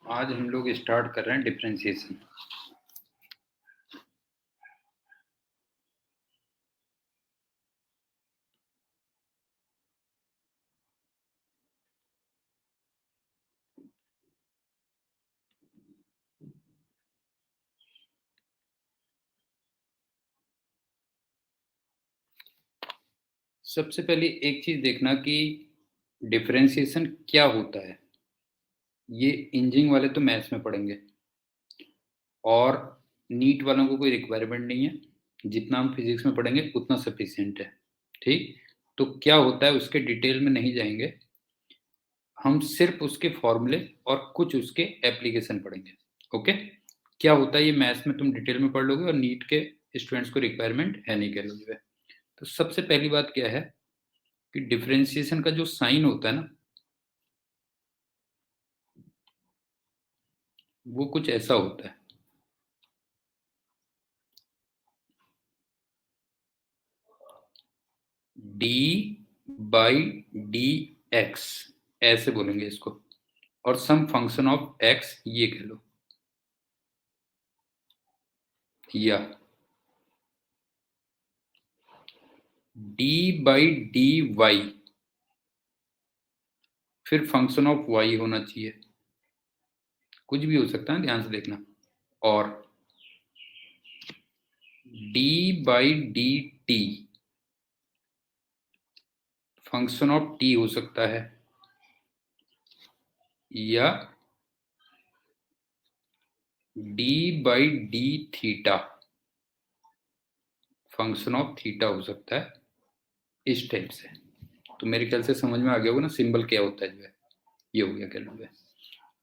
आज हम लोग स्टार्ट कर रहे हैं डिफरेंशिएशन। सबसे पहले एक चीज देखना कि डिफरेंशिएशन क्या होता है। ये इंजीनियरिंग वाले तो मैथ्स में पढ़ेंगे और नीट वालों को कोई रिक्वायरमेंट नहीं है। जितना हम फिजिक्स में पढ़ेंगे उतना सफिशिएंट है। ठीक, तो क्या होता है उसके डिटेल में नहीं जाएंगे, हम सिर्फ उसके फॉर्मूले और कुछ उसके एप्लीकेशन पढ़ेंगे। ओके, क्या होता है ये मैथ्स में तुम डिटेल में पढ़ लोगे और नीट के स्टूडेंट्स को रिक्वायरमेंट है नहीं कह लोगे। तो सबसे पहली बात क्या है कि डिफरेंशिएशन का जो साइन होता है ना, वो कुछ ऐसा होता है। डी बाई डी एक्स ऐसे बोलेंगे इसको, और सम फंक्शन ऑफ एक्स ये कह लो, या डी बाई डी वाई, फिर फंक्शन ऑफ वाई होना चाहिए। कुछ भी हो सकता है, ध्यान से देखना। और D by d T function of T हो सकता है, या D by D theta function of theta हो सकता है, इस टाइप से। तो मेरे ख्याल से समझ में आ गया होगा ना सिंबल क्या होता है जो है। ये हो गया कह लो।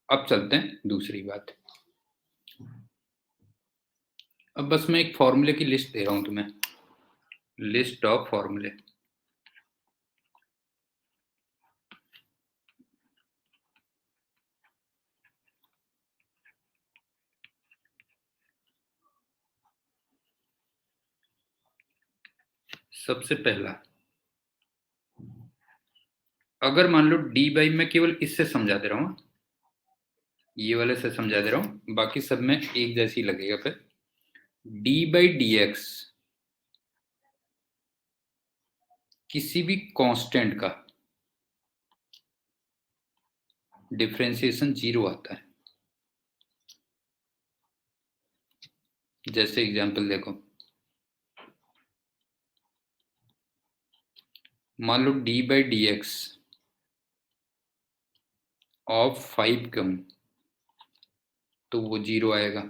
अब चलते हैं दूसरी बात। अब बस मैं एक फॉर्मूले की लिस्ट दे रहा हूं तुम्हें, लिस्ट ऑफ फॉर्मूले। सबसे पहला, अगर मान लो डी बाई, मैं केवल इससे समझा दे रहा हूं, ये वाले से समझा दे रहा हूं, बाकी सब में एक जैसी लगेगा। फिर डी बाई डी एक्स किसी भी कांस्टेंट का डिफरेंशिएशन जीरो आता है। जैसे एग्जांपल देखो, मान लो D by D x of 5 कहूं तो वो जीरो आएगा।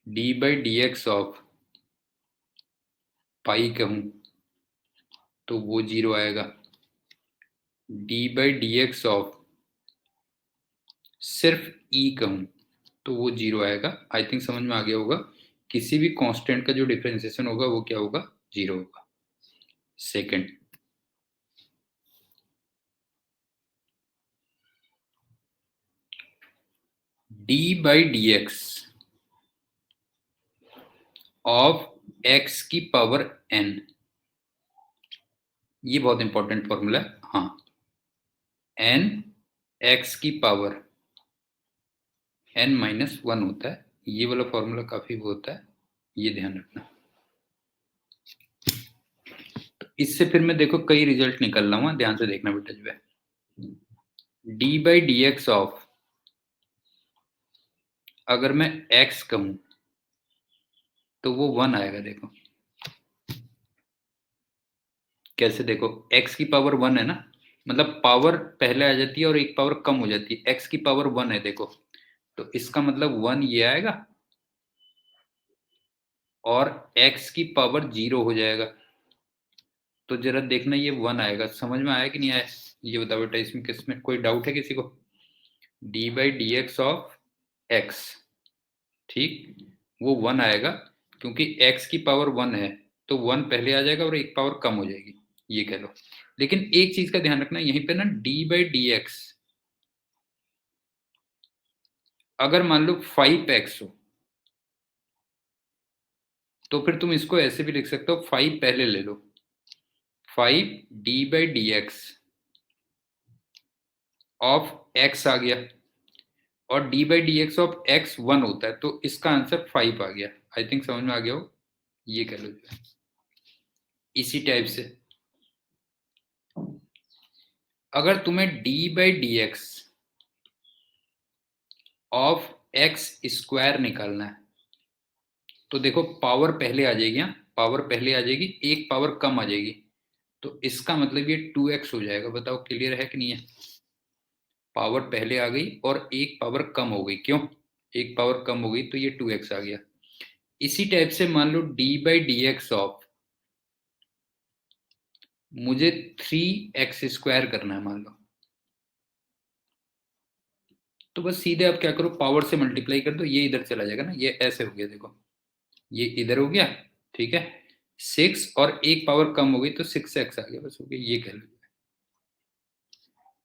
D by D x of pi कहूं तो वो जीरो आएगा। D by D x of सिर्फ ई कहूं तो वो जीरो आएगा। आई थिंक समझ में आ गया होगा, किसी भी कांस्टेंट का जो डिफरेंशिएशन होगा वो क्या होगा, जीरो होगा। Second, D by D x of x की पावर एन, ये बहुत इंपॉर्टेंट फॉर्मूला है। हाँ, एन एक्स की पावर एन माइनस वन होता है। ये वाला फॉर्मूला काफी वो होता है, ये ध्यान रखना। तो इससे फिर मैं देखो कई रिजल्ट निकल रहा हूँ, ध्यान से देखना बेटा जो है। D by D x of, अगर मैं x कहूं तो वो वन आएगा। देखो कैसे, देखो x की पावर वन है ना, मतलब पावर पहले आ जाती है और एक पावर कम हो जाती है। x की पावर वन है देखो, तो इसका मतलब वन ये आएगा और x की पावर जीरो हो जाएगा। तो जरा देखना ये वन आएगा, समझ में आया कि नहीं आया, ये बताओ बेटा। इसमें किसमें कोई डाउट है किसी को? D by D x of x, ठीक, वो वन आएगा क्योंकि x की पावर वन है, तो वन पहले आ जाएगा और एक पावर कम हो जाएगी, ये कह लो। लेकिन एक चीज का ध्यान रखना यहीं पे ना, डी बाई डी एक्स अगर मान लो 5x हो तो फिर तुम इसको ऐसे भी लिख सकते हो, 5 पहले ले लो, 5 D by D x of x आ गया। और D by D x of x 1 होता है, तो इसका आंसर 5 आ गया। आई थिंक समझ में आ गया हो, ये कह लो। इसी टाइप से अगर तुम्हें d by D x of x square निकालना है, तो देखो पावर पहले आ जाएगी। पावर पहले आ जाएगी, एक पावर कम आ जाएगी, तो इसका मतलब ये 2x हो जाएगा। बताओ क्लियर है कि नहीं है? पावर पहले आ गई और एक पावर कम हो गई। क्यों? एक पावर कम हो गई तो ये 2x आ गया। इसी टाइप से मान लो D by D x of, मुझे 3x² करना है मान लो, तो बस सीधे आप क्या करो, पावर से मल्टीप्लाई कर दो, ये इधर चला जाएगा ना, ये ऐसे हो गया। देखो ये इधर हो गया, ठीक है। 6 और एक पावर कम हो गई तो 6x आ गया, बस हो गया, ये कह लो।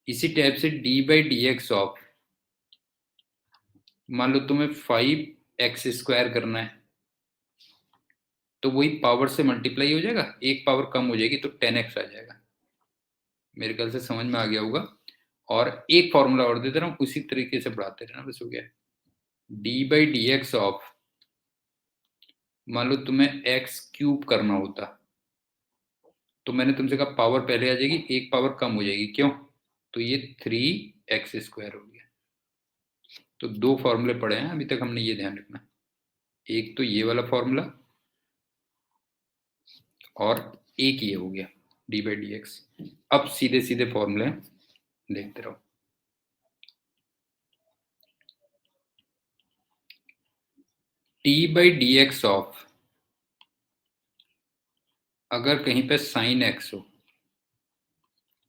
इसी टाइप से D by D x of, मान लो तुम्हें 5x² करना है, तो वही पावर से मल्टीप्लाई हो जाएगा, एक पावर कम हो जाएगी तो 10x आ जाएगा। मेरे ख्याल से समझ में आ गया होगा। और एक फॉर्मूला और देते रहा, उसी तरीके से बढ़ाते रहना, बस हो गया। D by D x of, मान लो तुम्हें x³ करना होता, तो मैंने तुमसे कहा पावर पहले आ जाएगी, एक पावर कम हो जाएगी। क्यों? तो ये 3x² हो गया। तो दो फॉर्मूले पढ़े हैं अभी तक हमने, ये ध्यान रखना। एक तो ये वाला फॉर्मूला, और एक ये हो गया डी बाई डी एक्स। अब सीधे सीधे फॉर्मूले देखते रहो। T by D x of, अगर कहीं पे साइन एक्स हो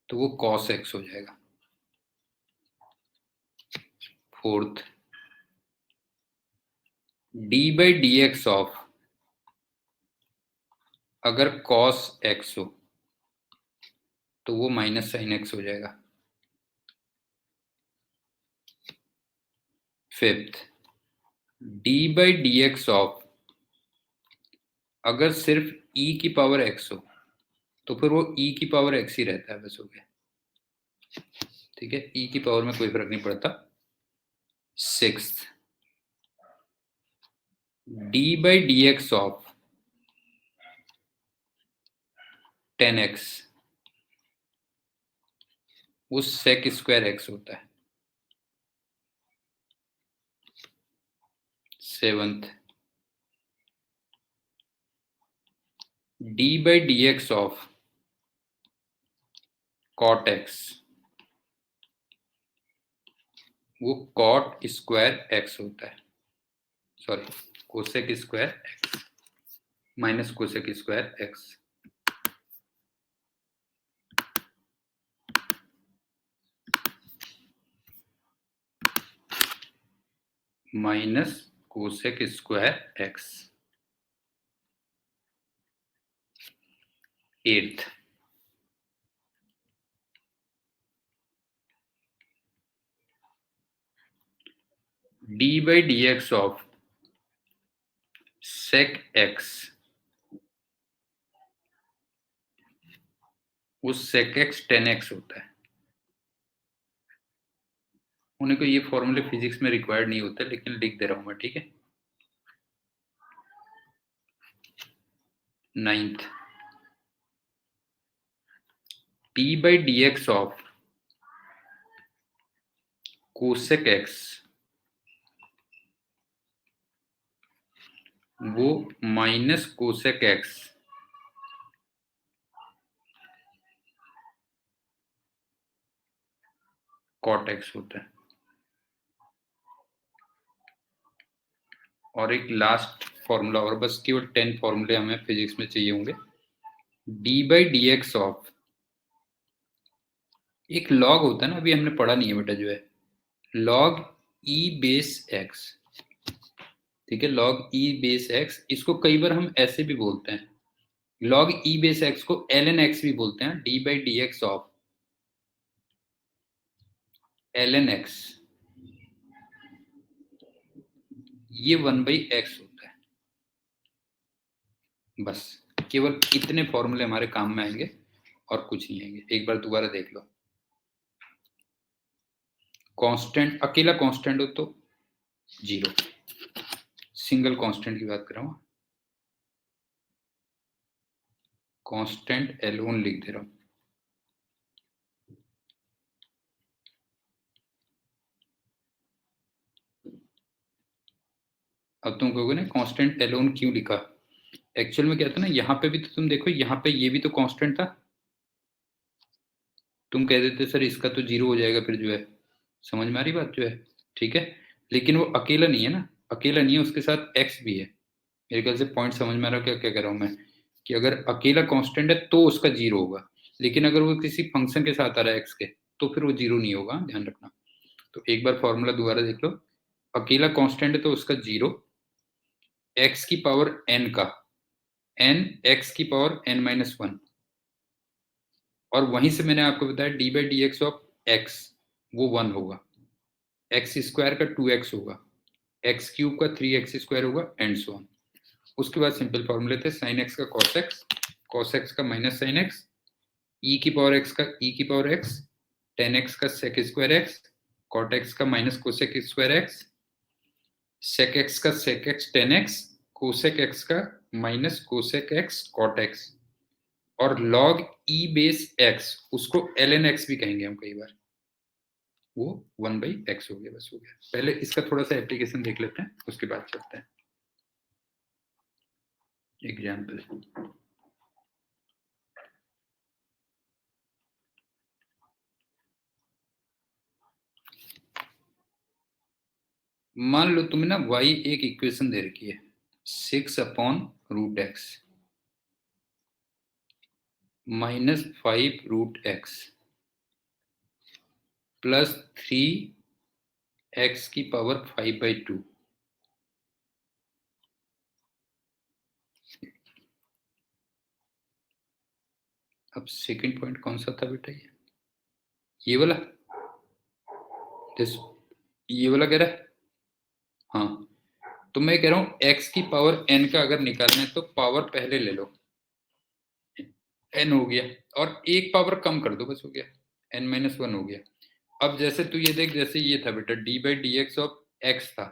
तो वो कॉस एक्स हो जाएगा। Fourth, D by D x of, अगर कॉस एक्स हो तो वो माइनस साइन एक्स हो जाएगा। Fifth, D by D x of, अगर सिर्फ e की पावर x हो तो फिर वो e की पावर x ही रहता है, बस हो गया। ठीक है, e की पावर में कोई फर्क नहीं पड़ता। Sixth, D by D x of 10x, वो sec² x होता है। Seventh, D by D x of cot x, वो cot² x होता है। Sorry, cosec² x minus cosec² x। Minus cosec² x। Eighth, D by D x of sec x, वो sec x 10x होता है। उन्हें को ये फॉर्मूले फिजिक्स में रिक्वायर्ड नहीं होता, लेकिन लिख दे रहा हूं मैं, ठीक है। Ninth, T by D x of cosec X, वो minus cosec x cot X होता है। और एक लास्ट फॉर्मूला, और बस केवल 10 फॉर्मूले हमें फिजिक्स में चाहिए होंगे। D by D x of, एक लॉग होता है ना, अभी हमने पढ़ा नहीं है बेटा, जो है लॉग ई बेस एक्स। ठीक है, लॉग ई बेस एक्स, इसको कई बार हम ऐसे भी बोलते हैं, लॉग ई बेस एक्स को ln x भी बोलते हैं। D by D x of ln x, ये 1/x होता है। बस केवल इतने फॉर्मूले हमारे काम में आएंगे और कुछ नहीं आएंगे। एक बार दोबारा देख लो। कांस्टेंट, अकेला कांस्टेंट हो तो 0, सिंगल कांस्टेंट की बात कर रहा हूं, कांस्टेंट एलोन लिख दे रहा हूं। अब तुम कहोगे ना कांस्टेंट एलोन क्यों लिखा, एक्चुअल में क्या था ना, यहाँ पे भी तो तुम देखो, यहाँ पे ये भी तो कांस्टेंट था, तुम कह देते सर इसका तो 0 हो जाएगा फिर जो है, समझ में आ रही बात जो है, ठीक है। लेकिन वो अकेला नहीं है ना, अकेला नहीं है, उसके साथ x भी है। मेरे ख्याल से पॉइंट समझ में आ रहा है क्या क्या कह रहा हूँ मैं, कि अगर अकेला कांस्टेंट है तो उसका 0 होगा, लेकिन अगर वो किसी फंक्शन के साथ आ रहा है x के, तो फिर वो 0 नहीं होगा, ध्यान रखना। तो एक बार फॉर्मूला दोबारा देख लो, अकेला कांस्टेंट है तो उसका 0, x की पावर n का n, x की पावर n-1, और वहीं से मैंने आपको बताया D by D x of x वो 1 होगा, एक्स स्क्वायर का 2x होगा, एक्स क्यूब का 3x² होगा, एंड सो ऑन। उसके बाद सिंपल फॉर्मूले थे साइन एक्स का कॉस एक्स, कॉस एक्स का माइनस साइन एक्स, ई की पावर एक्स का ई की पावर एक्स, टेन एक्स का sec square x, cot x का minus cosec square x, sec x का sec x tan x, cosec x का minus cosec x cot x, और log e base x, उसको l n x भी कहेंगे हम कई बार, वो 1/x हो गया, बस हो गया। पहले इसका थोड़ा सा एप्लीकेशन देख लेते हैं, उसके बाद चलते हैं एग्जाम्पल। मान लो तुम्हें ना y एक इक्वेशन दे रखी है 6/√x -5√x प्लस 3x की पावर 5/2। अब सेकंड पॉइंट कौन सा था बेटा, ये वाला, ये वाला कह रहा है, हाँ। तो मैं कह रहा हूं x की पावर n का अगर निकालना है तो पावर पहले ले लो, n हो गया, और एक पावर कम कर दो, बस हो गया, n-1 हो गया। अब जैसे तू ये देख, जैसे ये था बेटा D by D x of x था,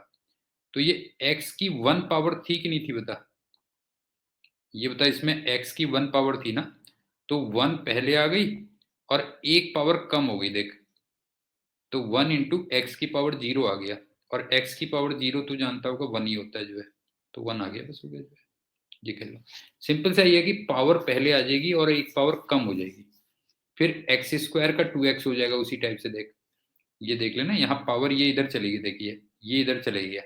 तो ये x की 1 पावर थी कि नहीं थी बता, ये बता, इसमें x की 1 पावर थी ना, तो 1 पहले आ गई और एक पावर कम हो गई देख, तो 1 इंटू एक्स की पावर 0 आ गया, और x की पावर 0 तू जानता होगा 1 ही होता है जो है, तो 1 आ गया, बस हो गया जो है, ये कह लो। सिंपल सा ये है कि पावर पहले आ जाएगी और एक पावर कम हो जाएगी, फिर एक्स स्क्वायर का 2x हो जाएगा, उसी टाइप से देख, ये देख लेना, यहाँ पावर ये इधर चलेगी, देखिए ये इधर चले गया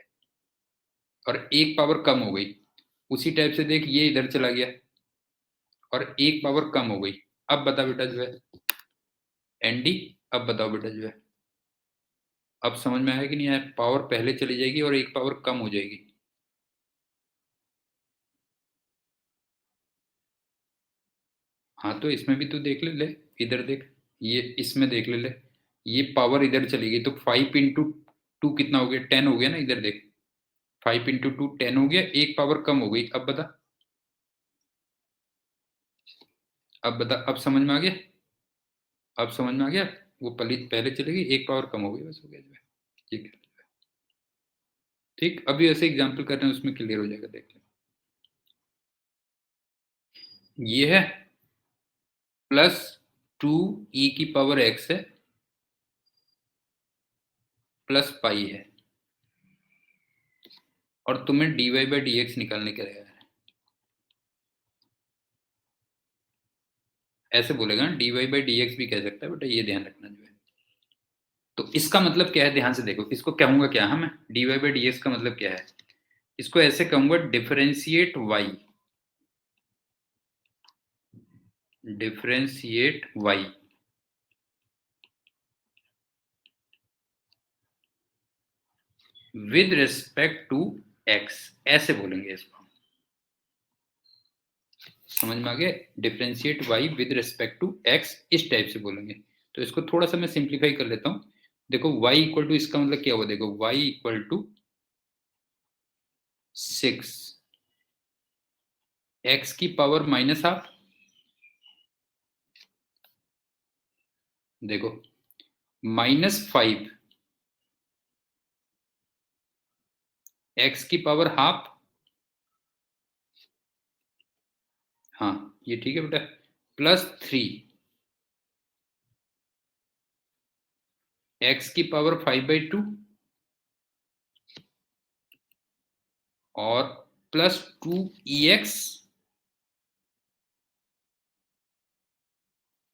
और एक पावर कम हो गई, उसी टाइप से देख ये इधर चला गया और एक पावर कम हो गई। अब बता बेटा जो है एनडी, अब बताओ बेटा जो है, अब समझ में आया कि नहीं आया, पावर पहले चली जाएगी और एक पावर कम हो जाएगी। हाँ तो इसमें भी तू देख ले, इधर देख, ये इसमें देख ले, ये पावर इधर चली गई तो 5 × 2 कितना हो गया, 10 हो गया ना, इधर देख 5 × 2 10 हो गया, एक पावर कम हो गई। अब बता, अब बता, अब समझ में आ गया, अब समझ में आ गया, वो पहले चलेगी, एक पावर कम हो गई, बस हो गया जो है, ठीक है। ठीक, अभी ऐसे एग्जांपल कर रहे हैं, उसमें क्लियर हो जाएगा, देख ले, ये है +2e की पावर x है प्लस पाई है, और तुम्हें dy बाई डी एक्स निकालने का रहेगा, ऐसे बोलेगा ना, dy बाई डी एक्स भी कह सकता है बेटा, ये ध्यान रखना जो है। तो इसका मतलब क्या है, ध्यान से देखो, इसको कहूंगा क्या, हाँ मैं dy बाई डी एक्स का मतलब क्या है, इसको ऐसे कहूंगा differentiate y, differentiate y with respect to x, ऐसे बोलेंगे इसको, समझ में आ गया, differentiate y with respect to x, इस टाइप से बोलेंगे। तो इसको थोड़ा सा मैं सिंप्लीफाई कर लेता हूं, देखो y इक्वल टू, इसका मतलब क्या हुआ, देखो y इक्वल टू 6 x की पावर -12, देखो -5 x की पावर हाफ, हाँ ये ठीक है बेटा, +3 x की पावर 5/2 और +2 ex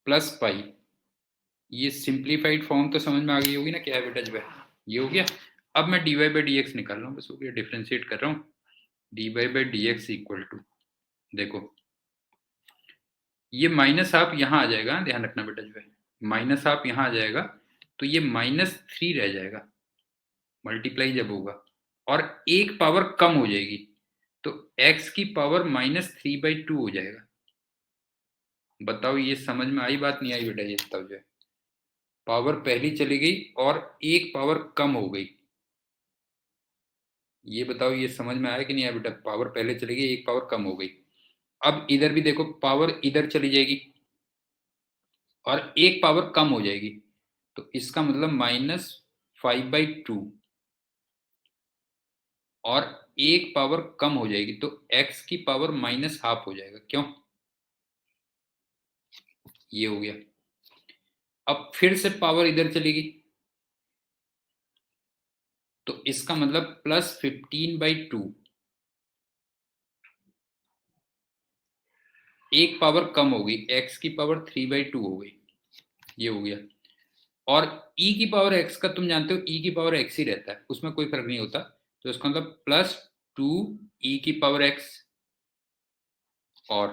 +पाई। ये सिंप्लीफाइड फॉर्म तो समझ में आ गई होगी ना, क्या है बेटा जो है ये हो गया। अब मैं dy/dx निकाल रहा हूँ, बस हो गया, डिफरेंशिएट कर रहा हूँ। dy/dx इक्वल टू, देखो ये माइनस हाफ यहाँ आ जाएगा, ध्यान रखना बेटा जो है, माइनस हाफ यहाँ आ जाएगा, तो ये -3 रह जाएगा मल्टीप्लाई जब होगा, और एक पावर कम हो जाएगी, तो x की पावर -3/2 हो जाएगा। बताओ ये समझ में आई बात, नहीं आई बेटा, ये बताओ जो है, पावर पहली चली गई और एक पावर कम हो गई। ये बताओ ये समझ में आया कि नहीं आया बेटा, पावर पहले चली गई, एक पावर कम हो गई। अब इधर भी देखो, पावर इधर चली जाएगी और एक पावर कम हो जाएगी, तो इसका मतलब -5/2 और एक पावर कम हो जाएगी, तो x की पावर -हाफ हो जाएगा। क्यों? ये हो गया। अब फिर से पावर इधर चलेगी, तो इसका मतलब +15/2, एक पावर कम हो गई, x की पावर 3/2 हो गई, ये हो गया। और e की पावर x का तुम जानते हो e की पावर x ही रहता है, उसमें कोई फर्क नहीं होता, तो इसका मतलब +2 e की पावर x, और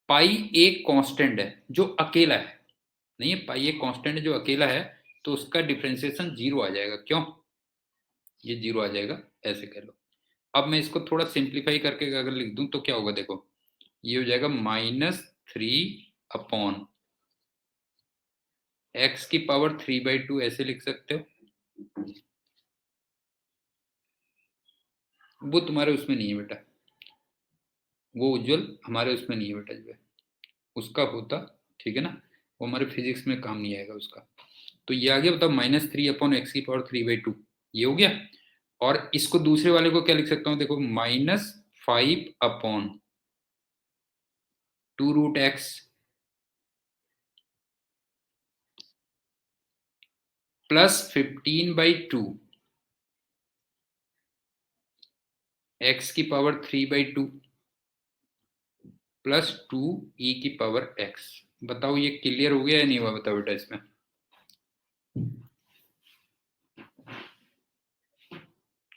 पाई एक कांस्टेंट है जो अकेला है, नहीं है, पाई एक कांस्टेंट है जो अकेला है, तो उसका डिफरेंशिएशन 0 आ जाएगा। क्यों? ये 0 आ जाएगा, ऐसे कह लो। अब मैं इसको थोड़ा सिंप्लीफाई करके अगर लिख दूं तो क्या होगा, देखो ये हो जाएगा -3 x की पावर 3/2, ऐसे लिख सकते हो। वो तुम्हारे उसमें नहीं है बेटा, वो उज्जवल हमारे उसमें नहीं है बेटा जो है, उसका होता, ठीक है ना, वो हमारे फिजिक्स में काम नहीं आएगा उसका। तो ये आ गया, बताओ -3/x की पावर 3/2, ये हो गया। और इसको दूसरे वाले को क्या लिख सकता हूँ, देखो -5/2√x +15/2 x की पावर 3/2 +2 e की पावर x। बताओ ये क्लियर हो गया या नहीं हुआ, बताओ बेटा इसमें।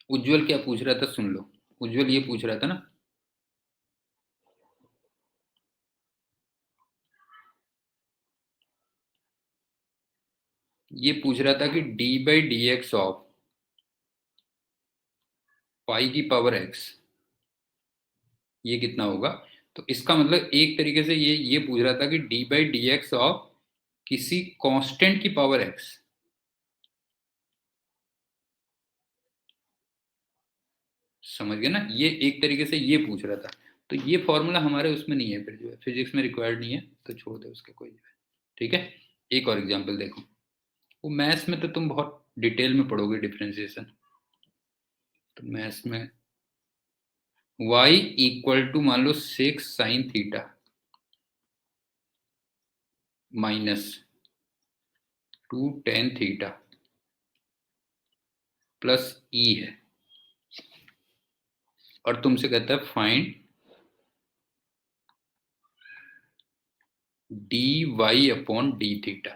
उज्जवल क्या पूछ रहा था, सुन लो। उज्जवल ये पूछ रहा था ना, ये पूछ रहा था कि d/dx ऑफ पाई की पावर x ये कितना होगा। तो इसका मतलब एक तरीके से ये पूछ रहा था कि d/dx ऑफ किसी कांस्टेंट की पावर x, समझ गए ना, ये एक तरीके से ये पूछ रहा था। तो ये फॉर्मूला हमारे उसमें नहीं है, फिर जो है फिजिक्स में रिक्वायर्ड नहीं है, तो छोड़ दो उसके, कोई जो है। ठीक है, एक और एग्जांपल देखो। वो मैथ्स में तो तुम बहुत डिटेल में पढ़ोगे डिफरेंशिएशन, तो मैथ्स में y इक्वल टू मान लो 6 sin θ -2 tan θ प्लस e है, और तुमसे कहता है फाइंड dy/dθ।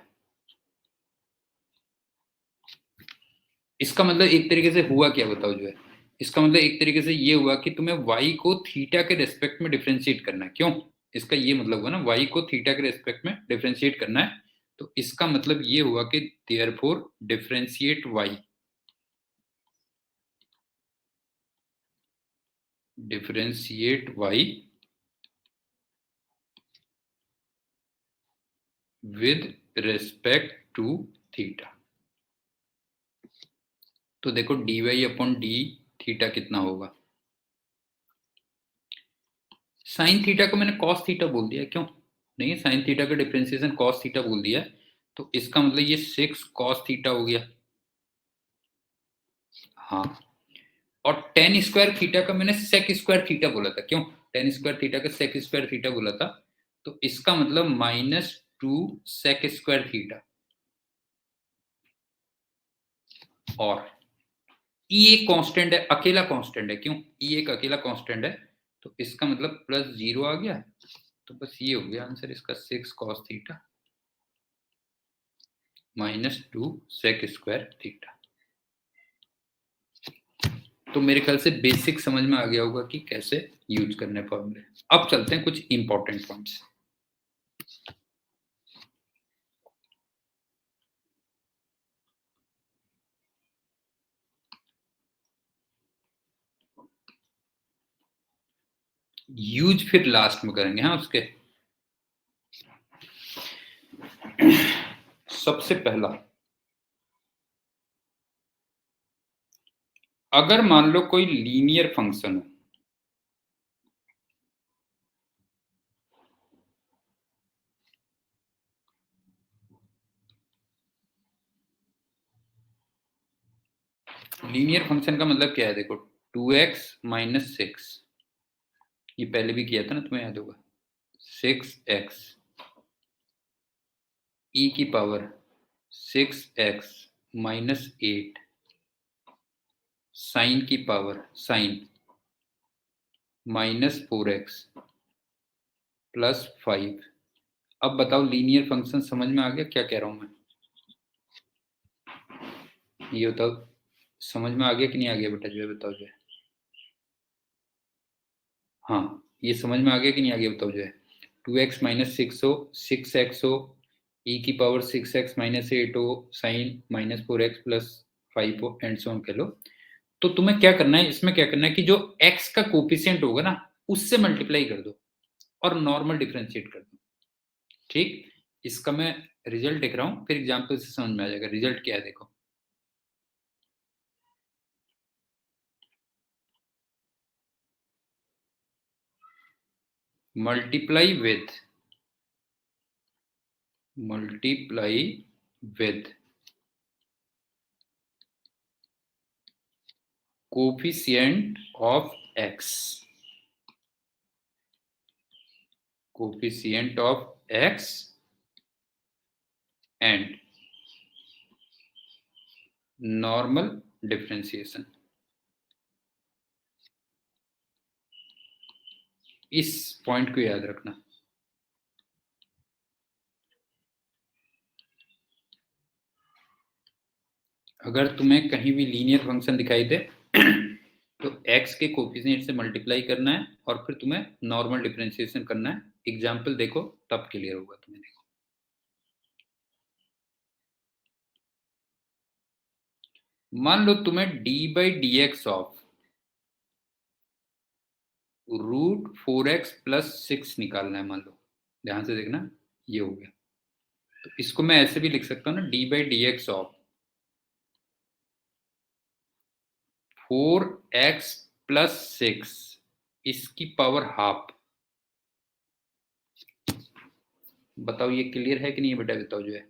इसका मतलब एक तरीके से हुआ क्या, बताओ जो है, इसका मतलब एक तरीके से ये हुआ कि तुम्हें y को थीटा के रेस्पेक्ट में डिफरेंशिएट करना है। क्यों? इसका ये मतलब हुआ ना, y को थीटा के रेस्पेक्ट में डिफरेंशिएट करना है, तो इसका मतलब ये हुआ कि therefore differentiate y, differentiate y with respect to theta. तो देखो dy/d कितना होगा, साइन थीटा को मैंने कॉस थीटा बोल दिया, क्यों नहीं, साइन थीटा का डिफरेंशिएशन कॉस थीटा बोल दिया, तो इसका मतलब ये 6 cos θ हो गया। हाँ, और टेन स्क्वायर थीटा का मैंने सेक स्क्वायर थीटा बोला था। क्यों टेन स्क्वायर थीटा का सेक स्क्वायर थीटा बोला था? तो इसका मतलब -2 सेक स्क्वायर थीटा। और ई एक कांस्टेंट है, अकेला कांस्टेंट है। क्यों ई एक अकेला कांस्टेंट है, तो इसका मतलब +0 आ गया। तो बस ये हो गया आंसर इसका, 6 cos theta -2 sec square theta. तो मेरे ख्याल से बेसिक समझ में आ गया होगा कि कैसे यूज करने फॉर्मूले। अब चलते हैं कुछ इंपॉर्टेंट पॉइंट्स। यूज फिर लास्ट में करेंगे। हाँ उसके सबसे पहला, अगर मान लो कोई लीनियर फंक्शन है, लीनियर फंक्शन का मतलब क्या है? देखो 2x - 6, ये पहले भी किया था ना, तुम्हें याद होगा। 6x e की पावर 6x - 8 साइन की पावर साइन -4x + 5। अब बताओ लीनियर फंक्शन समझ में आ गया क्या कह रहा हूं मैं? ये बताओ समझ में आ गया कि नहीं आ गया बेटा? जो है बताओ जो है। हाँ ये समझ में आ गया कि नहीं आ गया बताओ जो है। 2x - 6 हो, 6x हो, e की पावर 6x - 8 हो, साइन -4x + 5 हो, एंड सो ऑन कह लो। तो तुम्हें क्या करना है, इसमें क्या करना है कि जो x का कोफिशिएंट होगा ना, उससे मल्टीप्लाई कर दो और नॉर्मल डिफरेंशिएट कर दो। ठीक, इसका मैं रिजल्ट लिख रहा हूं, फिर एग्जांपल से समझ में आ जाएगा रिजल्ट क्या है। देखो multiply with coefficient of x, coefficient of x and normal differentiation. इस पॉइंट को याद रखना। अगर तुम्हें कहीं भी लीनियर फंक्शन दिखाई दे तो x के कोफिशिएंट से मल्टीप्लाई करना है और फिर तुम्हें नॉर्मल डिफरेंशिएशन करना है। एग्जाम्पल देखो तब क्लियर होगा तुम्हें। देखो मान लो तुम्हें d/dx ऑफ √4x + 6 निकालना है। मान लो, ध्यान से देखना, ये हो गया। तो इसको मैं ऐसे भी लिख सकता हूँ ना, d/dx ऑफ 4x + 6 इसकी पावर हाफ। बताओ ये क्लियर है कि नहीं बेटा? बताओ जो है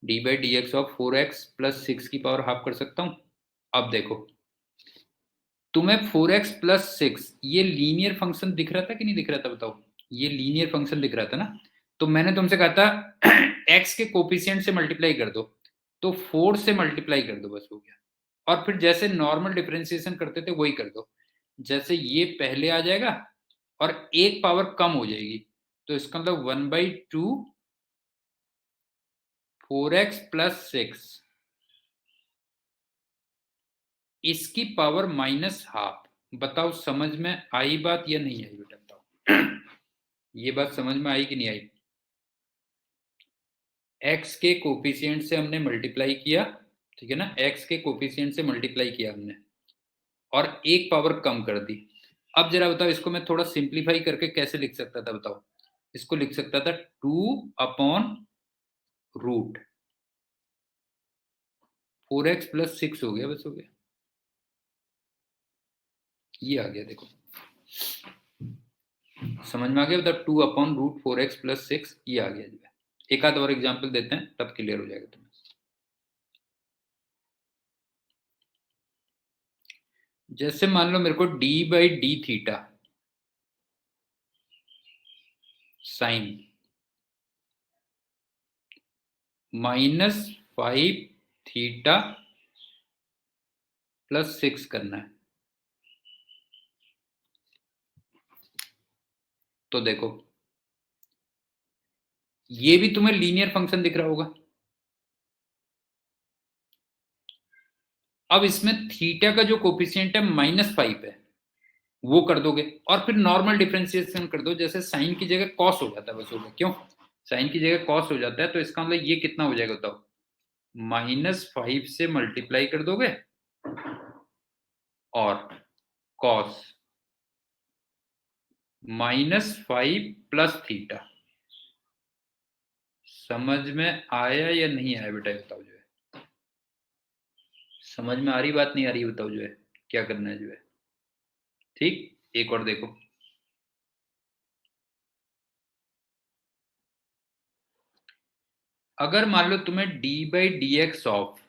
d/dx ऑफ 4x + 6 की पावर हाफ कर सकता हूं। अब देखो तुम्हें 4x + 6 ये लीनियर फंक्शन दिख रहा था कि नहीं दिख रहा था? बताओ ये लीनियर फंक्शन दिख रहा था ना। तो मैंने तुमसे कहा था x के कोफिशिएंट से मल्टीप्लाई कर दो, तो 4 से मल्टीप्लाई कर दो, बस हो गया। और फिर जैसे नॉर्मल डिफरेंशिएशन करते थे वही कर दो। जैसे ये पहले आ जाएगा और एक पावर कम हो जाएगी, तो इसका मतलब 1/2 4x + 6 इसकी पावर -हाफ। बताओ समझ में आई बात या नहीं आई बेटा? बताओ ये बात समझ में आई कि नहीं आई? x के कोफिशिएंट से हमने मल्टीप्लाई किया, ठीक है ना, x के कोफिशिएंट से मल्टीप्लाई किया हमने और एक पावर कम कर दी। अब जरा बताओ इसको मैं थोड़ा सिंप्लीफाई करके कैसे लिख सकता था? बताओ इसको लिख सकता था 2/√। 4x + 6 हो गया, बस हो गया। ये आ गया, देखो समझ में आ गया? मतलब 2/√4x + 6 ये आ गया जो है। एक आध और एग्जाम्पल देते हैं तब क्लियर हो जाएगा तुम्हें। जैसे मान लो मेरे को d/d थीटा साइन -5 थीटा +6 करना है। तो देखो ये भी तुम्हें लीनियर फंक्शन दिख रहा होगा। अब इसमें थीटा का जो कोफिशिएंट है -5 है, वो कर दोगे और फिर नॉर्मल डिफरेंशिएशन कर दो। जैसे साइन की जगह कॉस हो जाता है, बस हो गया। क्यों साइन की जगह कॉस हो जाता है? तो इसका मतलब ये कितना हो जाएगा बताओ? -5 से मल्टीप्लाई कर दोगे और कॉस -5 प्लस थीटा। समझ में आया या नहीं आया बेटा? बताओ जो है, समझ में आ रही बात, नहीं आ रही बताओ जो है, क्या करना है जो है। ठीक, एक और देखो। अगर मान लो तुम्हें d/dx ऑफ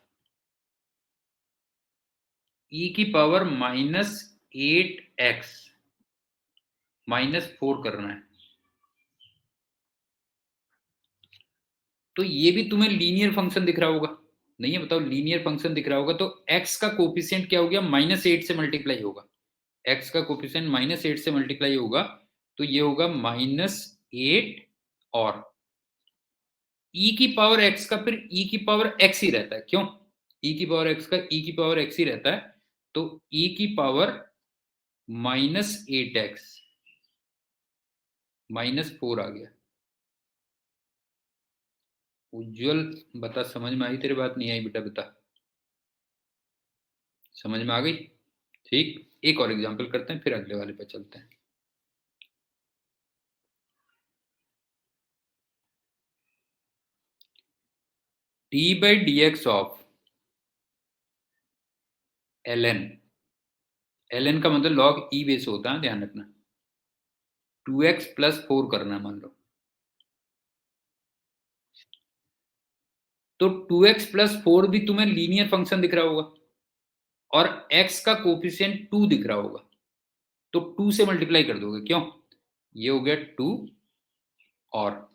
e की पावर -8x -4 करना है, तो ये भी तुम्हें लीनियर फंक्शन दिख रहा होगा। नहीं है? बताओ, लीनियर फंक्शन दिख रहा होगा तो x का कोफिशिएंट क्या हो गया? -8 से मल्टीप्लाई होगा। x का कोफिशिएंट -8 से मल्टीप्लाई होगा तो ये होगा -8 और e की पावर x का फिर e की पावर x ही रहता है। क्यों? e की पावर x का e की पावर x ही रहता है। तो e की पावर -8x -4 आ गया। उज्जवल बता, समझ में आई तेरी बात? नहीं आई बेटा? बता, समझ में आ गई? ठीक, एक और एग्जांपल करते हैं फिर अगले वाले पे चलते हैं। d/dx ऑफ ln, ln का मतलब log e बेस होता है, ध्यान रखना। 2x + 4 करना है मान लो, तो 2x + 4 भी तुम्हें लीनियर फंक्शन दिख रहा होगा और x का कोफिशिएंट 2 दिख रहा होगा, तो 2 से मल्टीप्लाई कर दोगे। क्यों? ये हो गया 2 और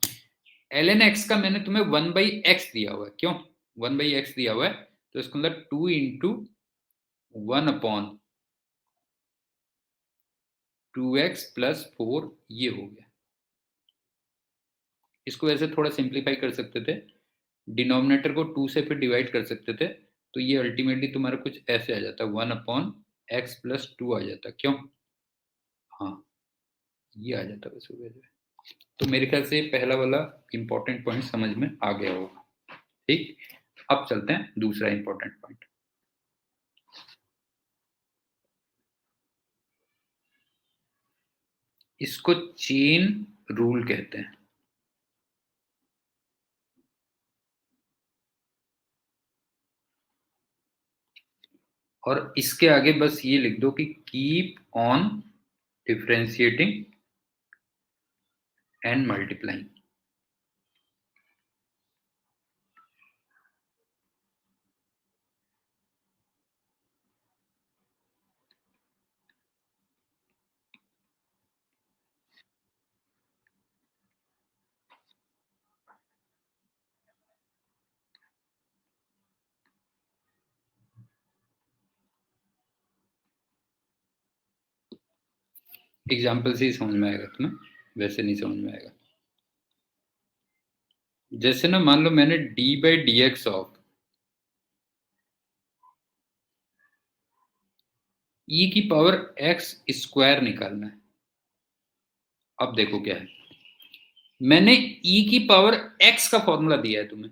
ln x का मैंने तुम्हें 1/x दिया हुआ है। क्यों 1/x दिया हुआ है? तो इसका मतलब 2 × 1/2x + 4 ये हो गया। इसको वैसे थोड़ा सिंप्लीफाई कर सकते थे, डिनोमिनेटर को 2 से फिर डिवाइड कर सकते थे, तो ये अल्टीमेटली तुम्हारा कुछ ऐसे आ जाता, 1/x + 2 आ जाता। क्यों? हाँ, ये आ जाता बस हो गया। तो मेरे ख्याल से पहला वाला इंपॉर्टेंट पॉइंट समझ में आ गया होगा। ठीक, अब चलते हैं दूसरा इंपॉर्टेंट पॉइंट। इसको चेन रूल कहते हैं। और इसके आगे बस ये लिख दो कि keep on differentiating and multiplying. Example से ही समझ में आएगा तुम्हें, वैसे नहीं समझ में आएगा। जैसे ना मान लो मैंने d/dx ऑफ e की पावर x² निकालना है। अब देखो क्या है, मैंने e की पावर x का फॉर्मूला दिया है तुम्हें,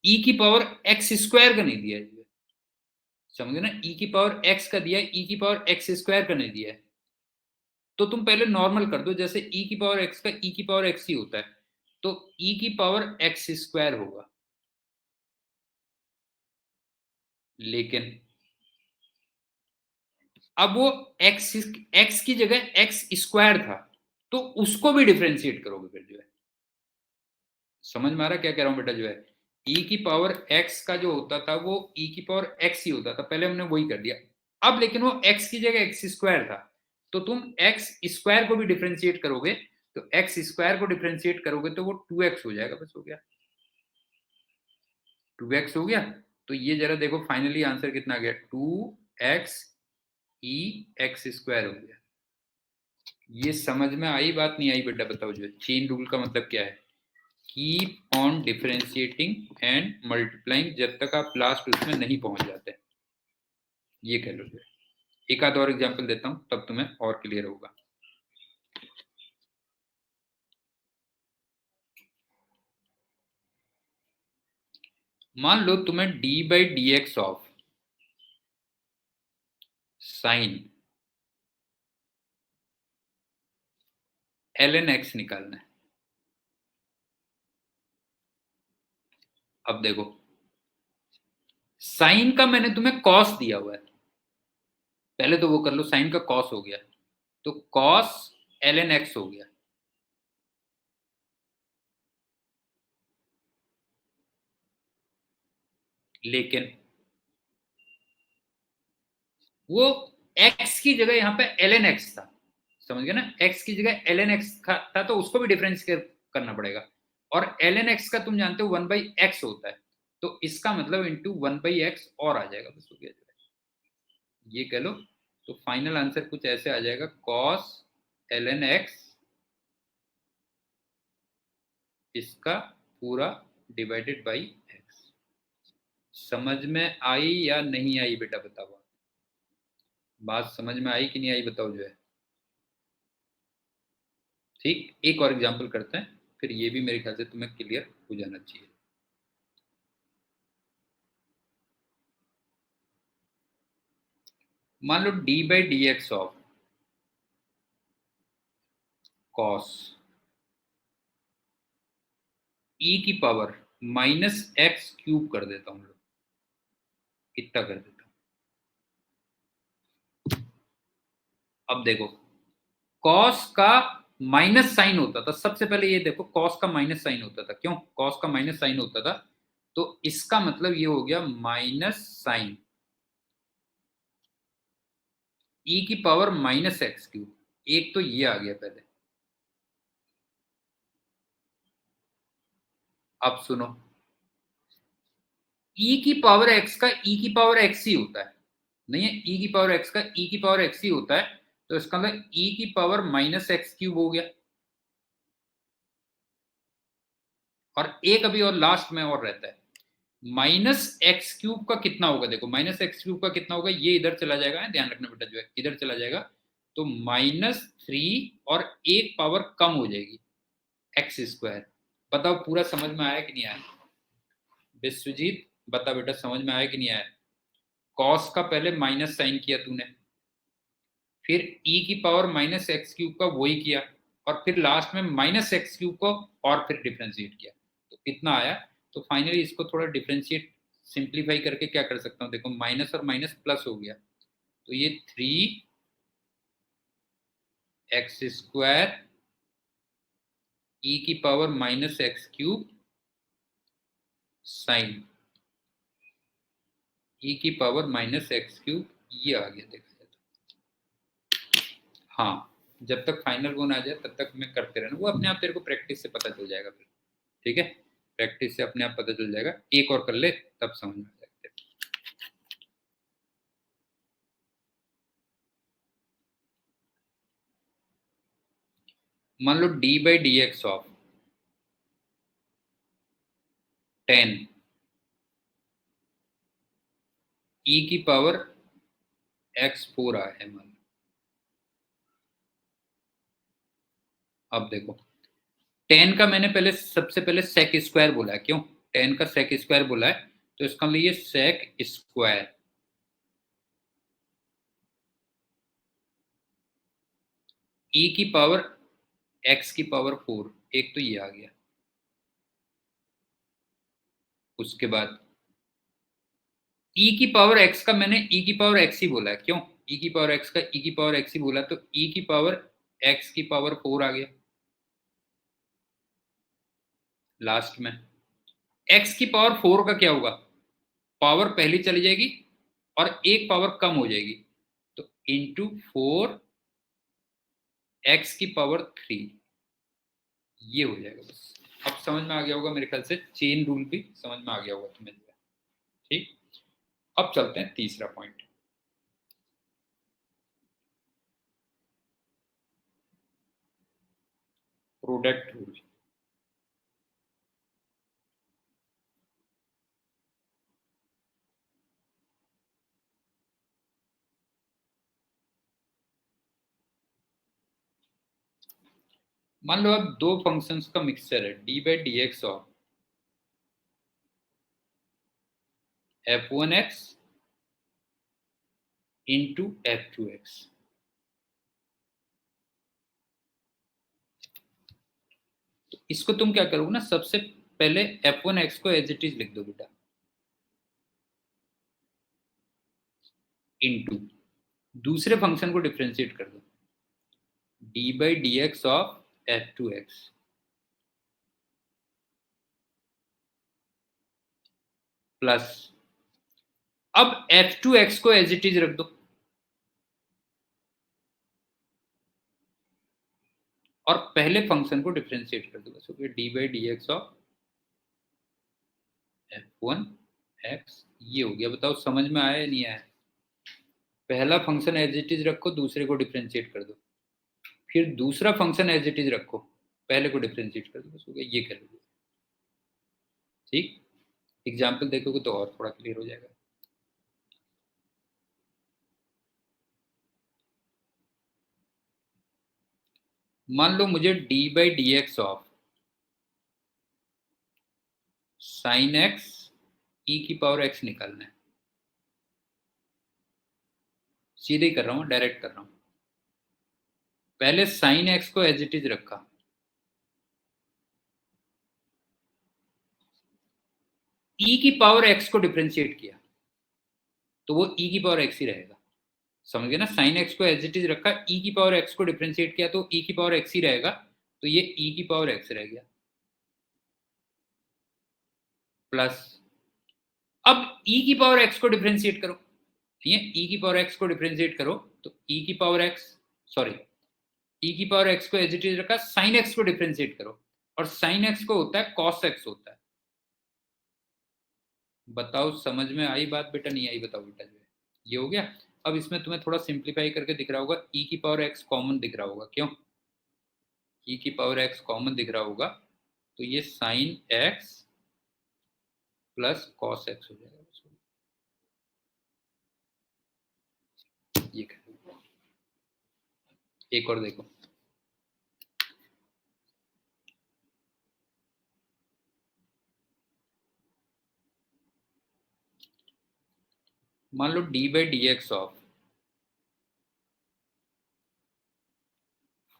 e की पावर x² का नहीं दिया है। समझे ना? e की पावर x का दिया है, e की पावर x² का नहीं दिया है। तो तुम पहले नॉर्मल कर दो, जैसे e की पावर x का e की पावर x ही होता है, तो e की पावर x² होगा। लेकिन अब वो x की जगह x² था, तो उसको भी डिफ्रेंशिएट करोगे फिर जो है। समझ में आ रहा क्या कह रहा हूं बेटा? जो है e की पावर x का जो होता था वो e की पावर x ही होता था, पहले हमने वही कर दिया। अब लेकिन वो x की जगह x स्क्वायर था, तो तुम x स्क्वायर को भी डिफरेंशिएट करोगे, तो x स्क्वायर को डिफरेंशिएट करोगे तो वो 2x हो जाएगा, बस हो गया, 2x हो गया। तो ये जरा देखो फाइनली आंसर कितना आ गया, 2x e x स्क्वायर हो गया। ये समझ में आई बात, नहीं आई बेटा बताओ। जो चेन रूल का मतलब क्या है, keep on differentiating and multiplying जब तक आप लास्ट उसमें नहीं पहुंच जाते, ये कह लो। एक आध और एग्जांपल देता हूं तब तुम्हें और क्लियर होगा। मान लो तुम्हें d by D x of sine l n x निकालना है। अब देखो साइन का मैंने तुम्हें कॉस दिया हुआ है, पहले तो वो कर लो, साइन का कॉस हो गया, तो कॉस एल एन एक्स हो गया। लेकिन वो x की जगह यहाँ पे एल एन एक्स था, समझ गए ना, x की जगह एल एन एक्स था, तो उसको भी डिफरेंस करना पड़ेगा। और एल एन एक्स का तुम जानते हो 1/x होता है, तो इसका मतलब इंटू 1/x और आ जाएगा, बस हो गया, ये कह लो। तो फाइनल आंसर कुछ ऐसे आ जाएगा, cos ln x इसका पूरा डिवाइडेड बाई x। समझ में आई या नहीं आई बेटा बताओ, बात समझ में आई कि नहीं आई बताओ जो है। ठीक, एक और एग्जांपल करते हैं, फिर ये भी मेरे ख्याल से तुम्हें क्लियर हो जाना चाहिए। मान लो d by D x of cos e की पावर माइनस एक्स क्यूब कर देता हूं, लोग कितना कर देता हूं। अब देखो कॉस का माइनस साइन होता था, सबसे पहले ये देखो कॉस का माइनस साइन होता था, क्यों कॉस का माइनस साइन होता था, तो इसका मतलब ये हो गया माइनस साइन ई की पावर माइनस एक्स क्यूब, एक तो ये आ गया पहले। अब सुनो, ई की पावर एक्स का ई की पावर एक्स ही होता है, नहीं है, ई की पावर एक्स का ई की पावर एक्स ही होता है, तो इसका मतलब ई की पावर माइनस एक्स क्यूब हो गया। और एक अभी और लास्ट में और रहता है, माइनस एक्स क्यूब का कितना होगा, देखो माइनस एक्स क्यूब का कितना होगा, ये इधर चला जाएगा, ध्यान रखना बेटा जो है इधर चला जाएगा, तो -3 और एक पावर कम हो जाएगी एक्स स्क्वायर। बताओ पूरा समझ में आया कि नहीं आया, विश्वजीत बता बेटा समझ में आया कि नहीं आया। कॉस का पहले माइनस साइन किया तूने, फिर ई की पावर माइनस एक्स क्यूब का वही किया, और फिर लास्ट में माइनस एक्स क्यूब को और फिर डिफ्रेंशिएट किया, तो कितना आया। तो फाइनली इसको थोड़ा डिफ्रेंशिएट सिंप्लीफाई करके क्या कर सकता हूँ, देखो माइनस और माइनस प्लस हो गया, तो ये 3x² ई की power minus x cube sine e की पावर माइनस एक्स क्यूब, ये आ गया देखा जाए तो। हाँ, जब तक फाइनल वन आ जाए तब तक मैं करते रहना, वो अपने आप तेरे को प्रैक्टिस से पता चल जाएगा फिर, ठीक है, प्रैक्टिस से अपने आप पता चल जाएगा, एक और कर ले तब समझ में आ जाएगा। मान लो D by D x of 10 e की पावर x4 आया है, मान लो। अब देखो 10 का मैंने पहले सबसे पहले सेक स्क्वायर बोला है, क्यों 10 का सेक स्क्वायर बोला है, तो इसका मतलब ये सेक स्क्वायर ई की पावर x की पावर 4, एक तो ये आ गया। उसके बाद e की पावर x का मैंने e की पावर x ही बोला है, क्यों e की पावर x का e की पावर x ही बोला, तो e की पावर x की पावर 4 आ गया। लास्ट में x की पावर 4 का क्या होगा, पावर पहली चली जाएगी और एक पावर कम हो जाएगी, तो इंटू 4x⁻³ ये हो जाएगा। बस अब समझ में आ गया होगा मेरे ख्याल से, चेन रूल भी समझ में आ गया होगा तुम्हें। ठीक, अब चलते हैं तीसरा पॉइंट, प्रोडक्ट रूल। मान लो अब दो फंक्शंस का मिक्सचर है, d/dx of f1x into f2x। तो इसको तुम क्या करोगे ना, सबसे पहले f1x को एज इट इज लिख दो बेटा, इंटू दूसरे फंक्शन को डिफरेंशिएट कर दो, d/dx ऑफ f2x प्लस, अब f2x को एज इट इज रख दो और पहले फंक्शन को डिफरेंशिएट कर दो। बस हो गया d/dx ऑफ f1x, ये हो गया। बताओ समझ में आया या नहीं आया? पहला फंक्शन एज इट इज रखो, दूसरे को डिफरेंशिएट कर दो, फिर दूसरा फंक्शन एज इट इज रखो, पहले को डिफरेंशिएट कर दो, बस हो गया, ये कर लो। ठीक, एग्जाम्पल देखोगे तो और थोड़ा क्लियर हो जाएगा। मान लो मुझे d/dx of sin x e⁻x निकालना है। सीधे कर रहा हूं, डायरेक्ट कर रहा हूं। पहले sin x को एज इट इज रखा, e⁻x को डिफरेंशिएट किया, तो वो e⁻x ही रहेगा। समझ गए ना, sin x को एज इट इज रखा, e⁻x को डिफरेंशिएट किया तो e⁻x ही रहेगा, तो ये e⁻x रह गया। प्लस, अब e⁻x को डिफरेंशिएट करो, ये e⁻x को डिफरेंशिएट करो तो e⁻x, सॉरी, e⁻x को एज इट इज रखा, sin x को डिफरेंशिएट करो, और sin x को होता है cos x होता है। बताओ समझ में आई बात बेटा, नहीं आई? बताओ बेटा, जो है ये हो गया। अब इसमें तुम्हें थोड़ा सिंप्लीफाई करके दिख रहा होगा, e⁻x कॉमन दिख रहा होगा, क्यों? e⁻x कॉमन दिख रहा होगा, तो ये sin x plus cos x हो जाएगा। ये कर, एक और देखो, मान लो d/dx of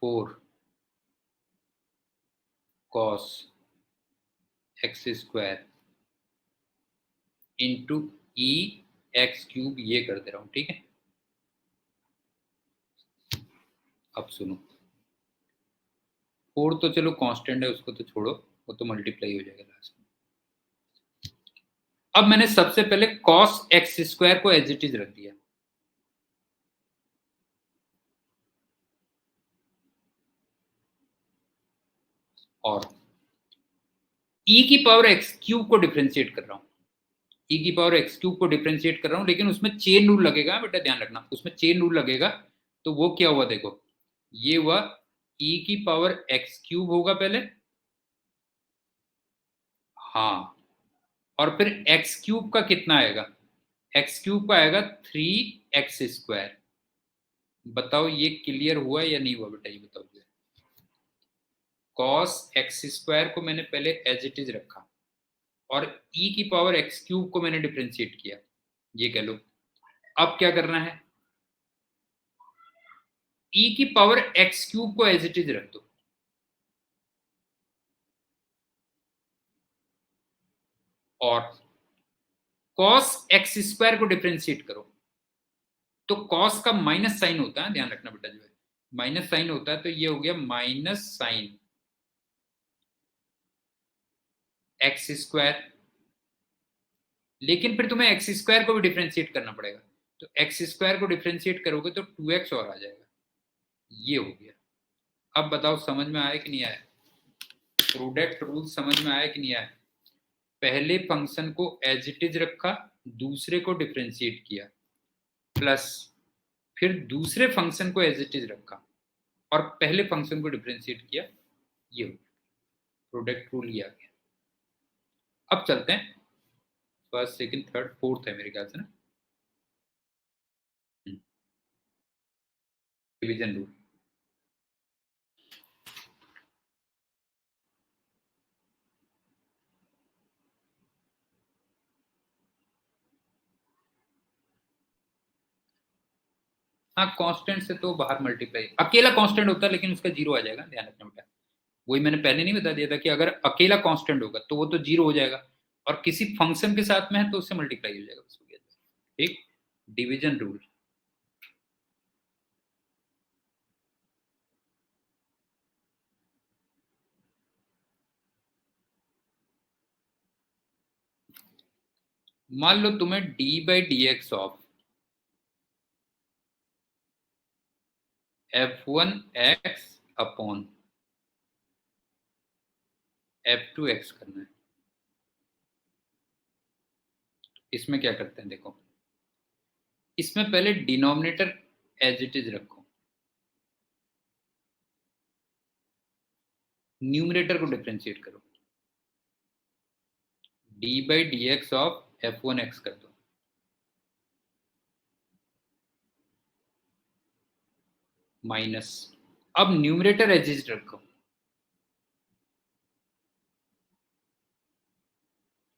4 cos x² into e⁻x³ ये कर दे रहा हूं, ठीक है? अब सुनो, 4 तो चलो कांस्टेंट है, उसको तो छोड़ो, वो तो मल्टीप्लाई हो जाएगा लास्ट में। अब मैंने सबसे पहले cos x² को एज इट इज रख दिया, और e⁻x³ को डिफरेंशिएट कर रहा हूं, e⁻x³ को डिफरेंशिएट कर रहा हूं, लेकिन उसमें चेन रूल लगेगा बेटा, ध्यान रखना, उसमें चेन रूल लगेगा। तो वो क्या हुआ देखो, ये हुआ e⁻x³ होगा पहले, हाँ, और फिर x³ का कितना आएगा, x³ का आएगा 3x²। बताओ ये क्लियर हुआ या नहीं हुआ बेटा, ये बताओ। cos x² को मैंने पहले एज इट इज रखा, और e⁻x³ को मैंने डिफरेंशिएट किया, ये कह लो। अब क्या करना है, e⁻x³ को एज इट इज रख दो, और cos x² को डिफरेंशिएट करो। तो cos का माइनस साइन होता है, ध्यान रखना बेटा, जो है माइनस साइन होता है, तो ये हो गया माइनस साइन x²। लेकिन फिर तुम्हें x² को भी डिफरेंशिएट करना पड़ेगा, तो एक्स स्क्वायर को डिफ्रेंशिएट करोगे तो 2x और आ जाएगा, ये हो गया। अब बताओ समझ में आया कि नहीं आया? प्रोडक्ट रूल समझ में आया कि नहीं आया? पहले फंक्शन को एज इट इज रखा, दूसरे को डिफ्रेंशिएट किया, प्लस फिर दूसरे फंक्शन को एज इट इज रखा और पहले फंक्शन को डिफ्रेंशिएट किया, ये हो गया प्रोडक्ट रूल, ये आ गया। अब चलते हैं फर्स्ट सेकंड थर्ड फोर्थ है मेरे ख्याल से ना, डिवीजन रूल। हाँ कांस्टेंट से तो बाहर मल्टीप्लाई, अकेला कांस्टेंट होता है लेकिन उसका जीरो आ जाएगा, ध्यान रखना बेटा। वही मैंने पहले नहीं बता दिया था कि अगर अकेला कांस्टेंट होगा तो वो तो जीरो हो जाएगा, और किसी फंक्शन के साथ में है तो उससे मल्टीप्लाई हो जाएगा, बस हो गया। ठीक, डिवीजन रूल। मान लो तुम्हें d/dx of f1x upon f2x करना है। इसमें क्या करते हैं देखो, इसमें पहले डिनोमिनेटर एज इट इज रखो, न्यूमरेटर को डिफरेंशिएट करो, d/dx ऑफ f1x कर दो, माइनस, अब न्यूमरेटर एज इट रखो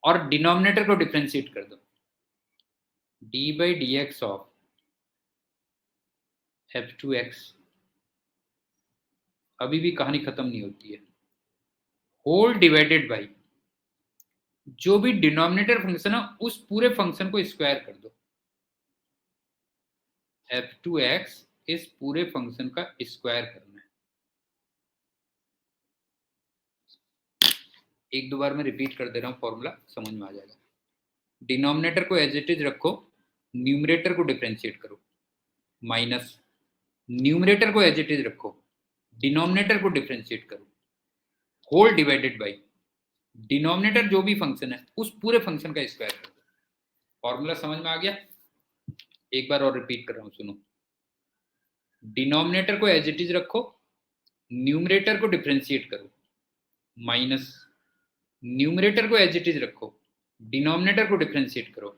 और डिनोमिनेटर को डिफरेंशिएट कर दो, d/dx ऑफ f2x। अभी भी कहानी खत्म नहीं होती है, होल डिवाइडेड बाई जो भी डिनोमिनेटर फंक्शन है उस पूरे फंक्शन को स्क्वायर कर दो, f2x इस पूरे फंक्शन का स्क्वायर करना है। एक दो बार मैं रिपीट कर दे रहा हूं, फॉर्मूला समझ में आ जाएगा। डिनोमिनेटर को एज इट इज रखो, न्यूमरेटर को डिफरेंशिएट करो, माइनस, न्यूमरेटर को एज इट इज रखो, डिनोमिनेटर को डिफरेंशिएट करो, होल डिवाइडेड बाई डिनोमिनेटर जो भी फंक्शन है उस पूरे फंक्शन का स्क्वायर कर दो। फॉर्मूला समझ में आ गया? एक बार और रिपीट कर रहा हूं, सुनो। डिनोमिनेटर को एज इट इज रखो, न्यूमरेटर को डिफरेंशिएट करो, माइनस, न्यूमरेटर को एज इट इज रखो, डिनोमिनेटर को डिफरेंशिएट करो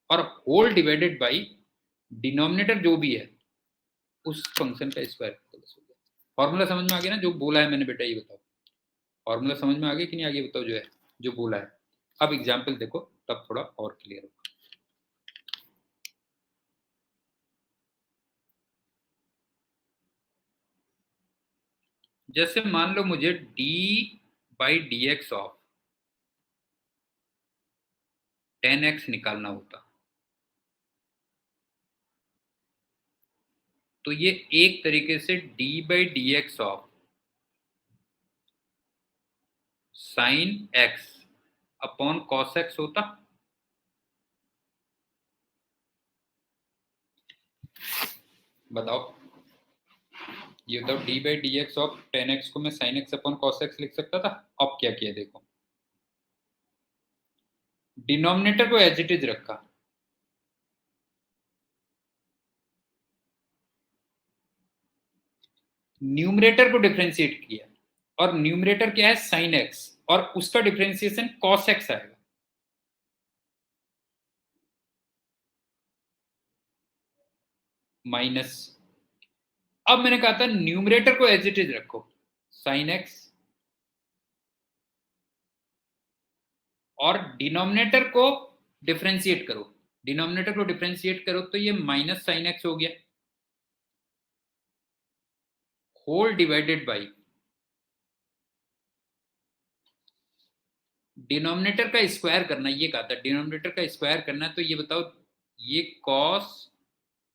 और होल डिवाइडेड बाई डिनोमिनेटर जो भी है उस फंक्शन का स्क्वायर कर दो। फॉर्मूला समझ में आ गया ना जो बोला है मैंने बेटा, ये बताओ फॉर्मूला समझ में आ गया कि नहीं आ गया, बताओ जो है जो बोला है। अब एग्जाम्पल देखो तब थोड़ा और क्लियर होगा। जैसे मान लो मुझे d/dx ऑफ 10x निकालना होता, तो ये एक तरीके से d/dx of sin x upon cos x होता। बताओ ये तो d/dx ऑफ 10x को मैं sin x upon cos x लिख सकता था। अब क्या किया देखो, डिनोमिनेटर को एज इट इज रखा, न्यूमरेटर को डिफरेंशिएट किया, और न्यूमरेटर क्या है sin x और उसका डिफरेंशिएशन cos x आएगा, माइनस, अब मैंने कहा था न्यूमरेटर को एज इट इज रखो sin x और डिनोमिनेटर को डिफरेंशिएट करो, डिनोमिनेटर को डिफरेंशिएट करो तो ये माइनस sin x हो गया, होल डिवाइडेड बाई डिनोमिनेटर का स्क्वायर करना, ये कहा था डिनोमिनेटर का स्क्वायर करना, तो ये बताओ ये cos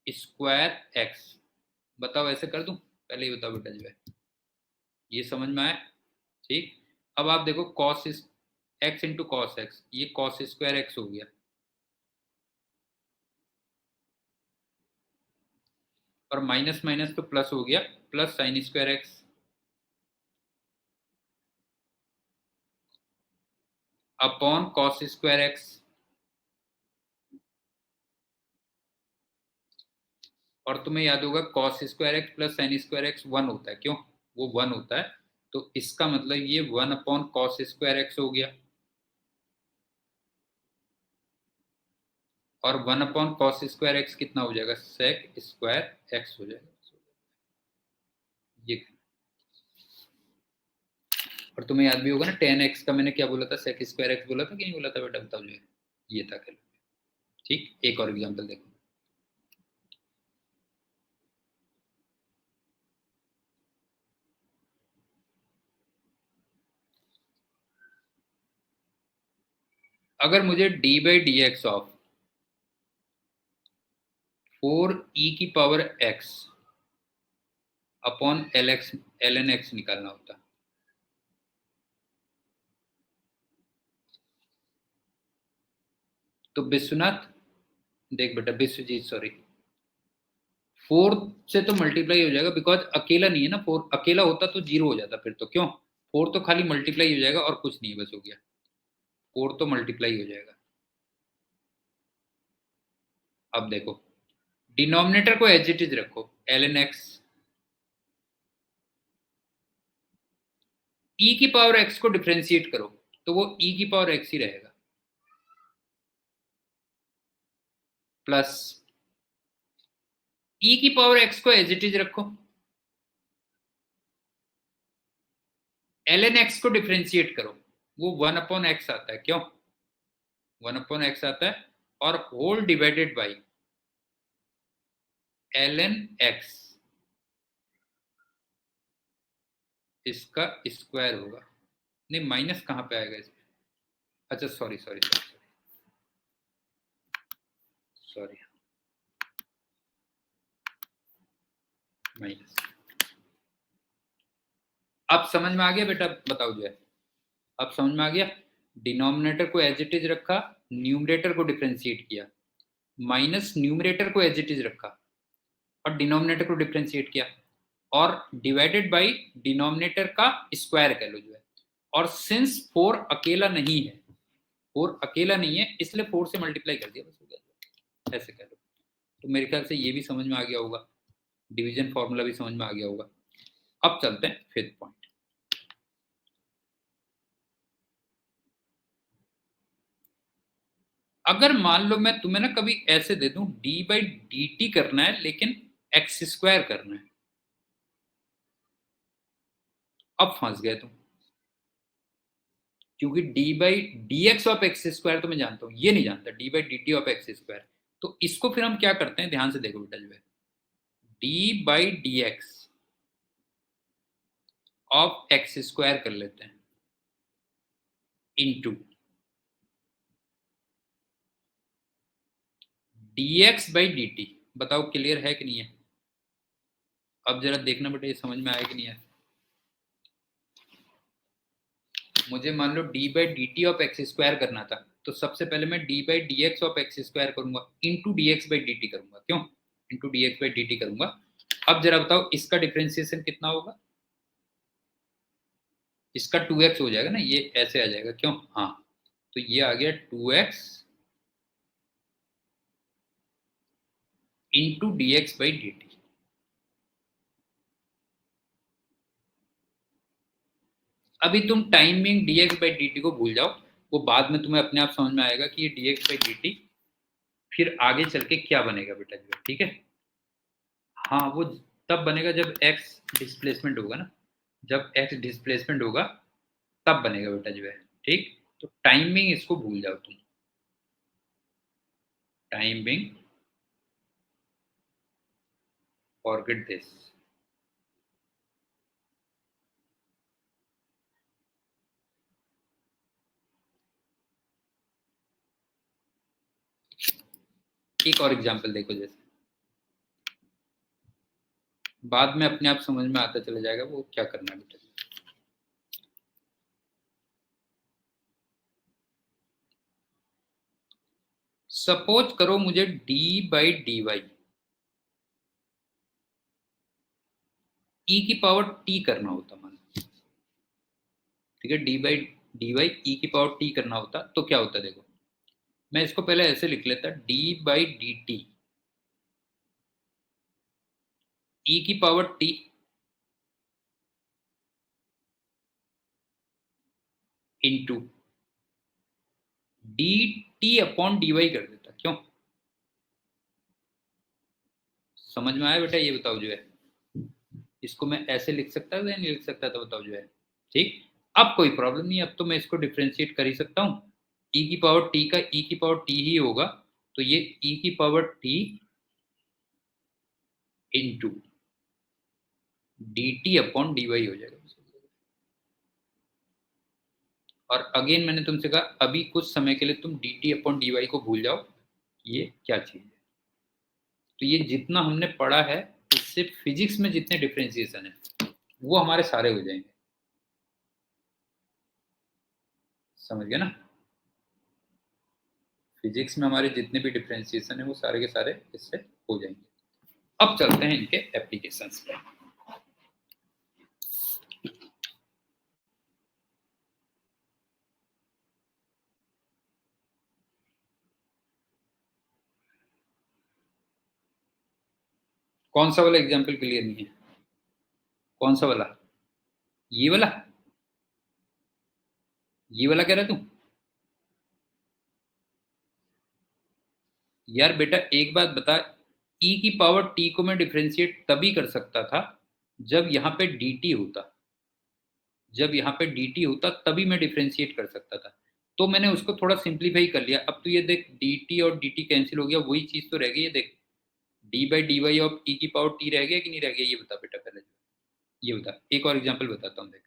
स्क्वायर x, बताओ ऐसे कर दूं, पहले ही बताओ बेटा जो है ये समझ में आया? ठीक, अब आप देखो cos x into cos x, ये cos स्क्वायर x हो गया, और माइनस माइनस तो प्लस हो गया, plus sine square x upon cos square x. और तुम्हें याद होगा cos square x plus sine square x 1 होता है, क्यों? वो 1 होता है, तो इसका मतलब ये 1 अपॉन कॉस स्क्वायर एक्स हो गया, और 1 अपॉन कॉस स्क्वायर एक्स कितना हो जाएगा? सेक स्क्वायर एक्स हो जाएगा ये। और तुम्हें याद भी होगा ना टेन एक्स का मैंने क्या बोला था? सेक स्क्वायर एक्स बोला था कि नहीं बोला था बेटा? बताओ जो ये था कल। ठीक, एक और एग्जांपल देखो। अगर मुझे d by D x of 4 e की power x upon l n x निकालना होता, तो विश्वनाथ, देख बेटा विश्वजीत सॉरी, 4 से तो मल्टीप्लाई हो जाएगा, बिकॉज अकेला नहीं है ना, 4 अकेला होता तो 0 हो जाता फिर तो, क्यों? 4 तो खाली मल्टीप्लाई हो जाएगा और कुछ नहीं है, बस हो गया, 4 तो मल्टीप्लाई हो जाएगा। अब देखो, डिनोमिनेटर को एज इट इज रखो, एल एन एक्स, ई की पावर एक्स को डिफ्रेंशिएट करो तो वो ई की पावर एक्स ही रहेगा, प्लस ई की पावर एक्स को एज इट इज रखो, एल एन एक्स को डिफ्रेंशिएट करो, वो 1 अपॉन एक्स आता है, क्यों? 1 अपॉन एक्स आता है, और whole divided by l n x, इसका स्क्वायर होगा। नहीं, माइनस कहां पे आएगा इसमें? अच्छा sorry sorry sorry sorry, minus. अब समझ में आ गया बेटा? बताओ जो है, अब समझ में आ गया? डिनोमिनेटर को एज इट इज रखा, न्यूमरेटर को डिफ्रेंशिएट किया, माइनस न्यूमरेटर को एज इट इज रखा और डिनोमिनेटर को डिफ्रेंशिएट किया, और डिवाइडेड बाई डिनोमिनेटर का स्क्वायर कह लो जो है। और सिंस 4 अकेला नहीं है, 4 अकेला नहीं है, इसलिए 4 से मल्टीप्लाई कर दिया, बस हो गया, ऐसे कह लो। तो मेरे ख्याल से ये भी समझ में आ गया होगा, डिवीजन फॉर्मूला भी समझ में आ गया होगा। अब चलते हैं फिफ्थ पॉइंट। अगर मान लो मैं तुम्हें ना कभी ऐसे दे दूं डी बाई डी टी करना है लेकिन एक्स स्क्वायर करना है, अब फंस गए तुम, क्योंकि D by D x of x square तो मैं जानता हूं, ये नहीं जानता D by d t of x square. तो इसको फिर हम क्या करते हैं, ध्यान से देखो बेटा जो है, D by D x of x square कर लेते हैं into D x by d T. बताओ क्लियर है कि नहीं है? अब जरा देखना बेटा ये समझ में आया कि नहीं है? मुझे मान लो D by d t of x square करना था, तो सबसे पहले मैं d by D x of x square करूंगा, into d x by d t करूंगा, क्यों? Into d x by d t करूंगा। अब जरा बताओ इसका डिफ्रेंसिएशन कितना होगा? इसका 2x हो जाएगा ना, ये ऐसे आ जाएगा, क्यों? हाँ, तो ये आ गया 2x into d x by d T. अभी तुम timing D x by d T को भूल जाओ, वो बाद में तुम्हें अपने आप समझ में आएगा कि ये D x by d T फिर आगे चल के क्या बनेगा बेटा जो है, ठीक है? हाँ, वो तब बनेगा जब एक्स डिस्प्लेसमेंट होगा ना, जब एक्स डिस्प्लेसमेंट होगा तब बनेगा बेटा जो है, ठीक? तो टाइमिंग इसको भूल जाओ तुम, टाइमिंग फॉरगेट दिस। एक और एग्जांपल देखो, जैसे बाद में अपने आप समझ में आता चला जाएगा वो क्या करना है बेटा। सपोज करो मुझे डी बाई डी वाई ई की पावर टी करना होता मान, ठीक है, डी बाई ई की पावर टी करना होता तो क्या होता देखो, मैं इसको पहले ऐसे लिख लेता, d by d t e की power t into d t upon d y कर देता। क्यों, समझ में आया बेटा? ये बताओ जो है, इसको मैं ऐसे लिख सकता था या नहीं लिख सकता था, बताओ जो है। ठीक, अब कोई प्रॉब्लम नहीं, अब तो मैं इसको डिफ्रेंशिएट कर ही सकता हूँ। ई की पावर टी का ई की पावर टी ही होगा, तो ये ई की power t into d t upon d y हो जाएगा। और अगेन मैंने तुमसे कहा अभी कुछ समय के लिए तुम d t upon d y को भूल जाओ, ये क्या चीज है। तो ये जितना हमने पढ़ा है इससे फिजिक्स में जितने डिफ्रेंसिएशन है वो हमारे सारे हो जाएंगे, समझ गए ना? फिजिक्स में हमारे जितने भी डिफ्रेंसिएशन है वो सारे के सारे इससे हो जाएंगे। अब चलते हैं इनके एप्लीकेशंस पे। कौन सा वाला एग्जाम्पल क्लियर नहीं है? कौन सा वाला? ये वाला? ये वाला कह रहा तू? यार बेटा एक बात बता, ई की पावर टी को मैं डिफ्रेंशिएट तभी कर सकता था जब यहाँ पे dt होता, जब यहाँ पे dt होता तभी मैं डिफ्रेंशिएट कर सकता था। तो मैंने उसको थोड़ा सिंप्लीफाई कर लिया। अब तो ये देख dt और dt कैंसिल हो गया, वही चीज तो रह गई है देख, d by d y of e की पावर टी रह गया कि नहीं रह गया, ये बता बेटा पहले। ये बता, एक और एग्जाम्पल बताता हूँ देख।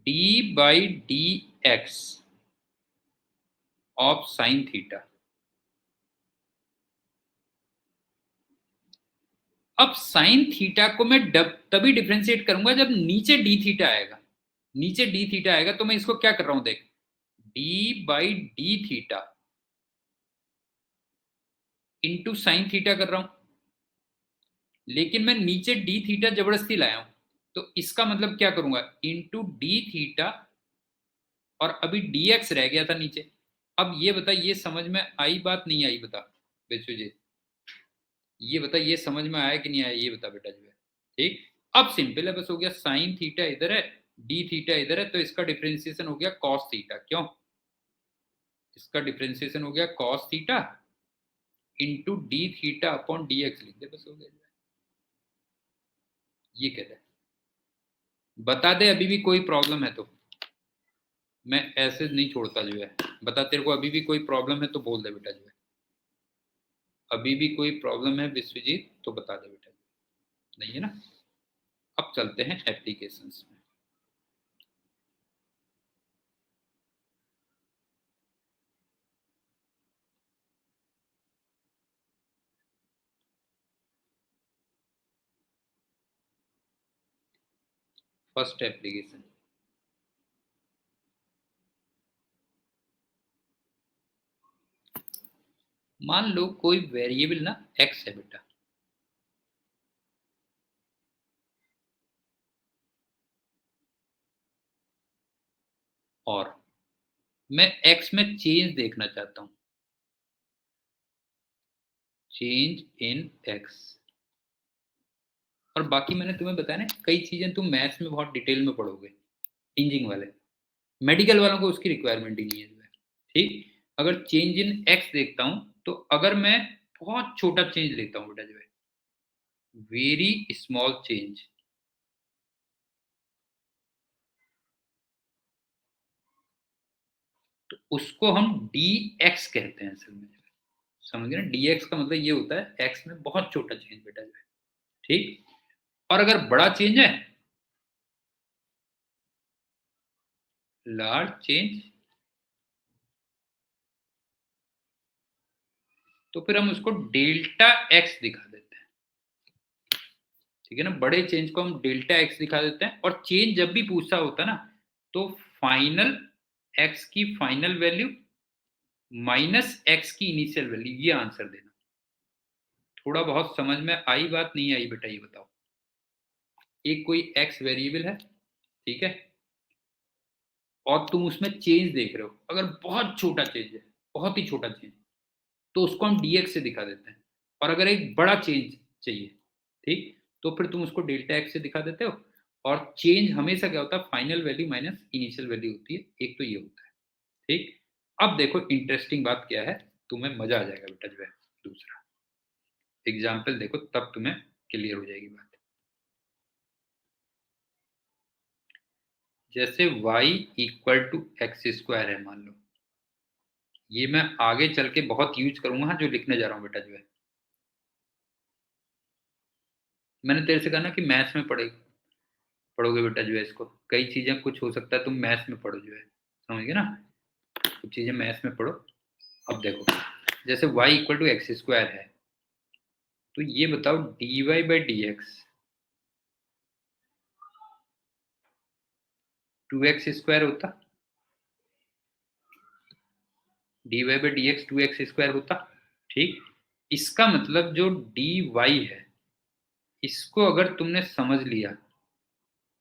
D by D x of sine theta. अब साइन थीटा को मैं तभी डिफ्रेंशिएट करूंगा जब नीचे डी थीटा आएगा, नीचे डी थीटा आएगा। तो मैं इसको क्या कर रहा हूं देख, d by D theta into sine theta कर रहा हूं, लेकिन मैं नीचे डी थीटा जबरदस्ती लाया हूं, तो इसका मतलब क्या करूंगा, इंटू डी थीटा, और अभी डी एक्स रह गया था नीचे। अब ये बता, ये समझ में आई बात नहीं आई, बता विश्वजीत, ये बता ये समझ में आया कि नहीं आया, ये बता बेटा जो है। ठीक, अब सिंपल है, बस हो गया, साइन थीटा इधर है, डी थीटा इधर है, तो इसका डिफ्रेंसिएशन हो गया कॉस थीटा। क्यों, इसका डिफ्रेंसिएशन हो गया cos theta into D theta upon D x लिख दे, बस हो गया। ये कहता है, बता दे अभी भी कोई प्रॉब्लम है तो, मैं ऐसे नहीं छोड़ता जो है। बता तेरे को अभी भी कोई प्रॉब्लम है तो बोल दे बेटा जो है, अभी भी कोई प्रॉब्लम है विश्वजीत तो बता दे बेटा, नहीं है ना? अब चलते हैं एप्लीकेशंस में। फर्स्ट एप्लीकेशन, मान लो कोई वेरिएबल ना एक्स है बेटा, और मैं एक्स में चेंज देखना चाहता हूं, चेंज इन एक्स। और बाकी मैंने तुम्हें बताया ना कई चीजें तुम मैथ्स में बहुत डिटेल में पढ़ोगे, इंजीनियरिंग वाले, मेडिकल वालों को उसकी रिक्वायरमेंट ही नहीं है जो है। ठीक, अगर चेंज इन एक्स देखता हूं, तो अगर मैं बहुत छोटा चेंज लेता हूं बेटा जो है, वेरी स्मॉल चेंज, तो उसको हम डी एक्स कहते हैं असल में। समझ गए ना, डी एक्स का मतलब ये होता है एक्स में बहुत छोटा चेंज बेटा जो है। ठीक, और अगर बड़ा चेंज है, लार्ज चेंज, तो फिर हम उसको डेल्टा एक्स दिखा देते हैं। ठीक है ना, बड़े चेंज को हम डेल्टा एक्स दिखा देते हैं। और चेंज जब भी पूछा होता है ना, तो फाइनल एक्स की फाइनल वैल्यू माइनस एक्स की इनिशियल वैल्यू, ये आंसर देना। थोड़ा बहुत समझ में आई बात, नहीं आई बेटा ये बताओ। एक कोई एक्स वेरिएबल है, ठीक है, और तुम उसमें चेंज देख रहे हो, अगर बहुत छोटा चेंज है, बहुत ही छोटा चेंज, तो उसको हम dx से दिखा देते हैं। और अगर एक बड़ा चेंज चाहिए, ठीक, तो फिर तुम उसको डेल्टा एक्स से दिखा देते हो। और चेंज हमेशा क्या होता है, final value minus initial value होती है, एक तो ये होता है। ठीक, अब देखो इंटरेस्टिंग बात क्या है, तुम्हें मजा आ जाएगा बेटा जो है। दूसरा एग्जाम्पल देखो, तब तुम्हें क्लियर हो जाएगी बात। जैसे y equal to x square है, मान लो, ये मैं आगे चल के बहुत यूज करूंगा, जो लिखने जा रहा हूँ बेटा जो है। मैंने तेरे से कहा ना कि मैथ्स में पढ़ोगे बेटा जो है इसको, कई चीजें कुछ हो सकता है तुम मैथ्स में पढ़ो जो है, समझ गए ना, कुछ चीजें मैथ्स में पढ़ो। अब देखो, जैसे y equal to x square है, तो ये बताओ dy by D x, two x square होता, dy by D x two x square होता। ठीक, इसका मतलब जो dy है, इसको अगर तुमने समझ लिया,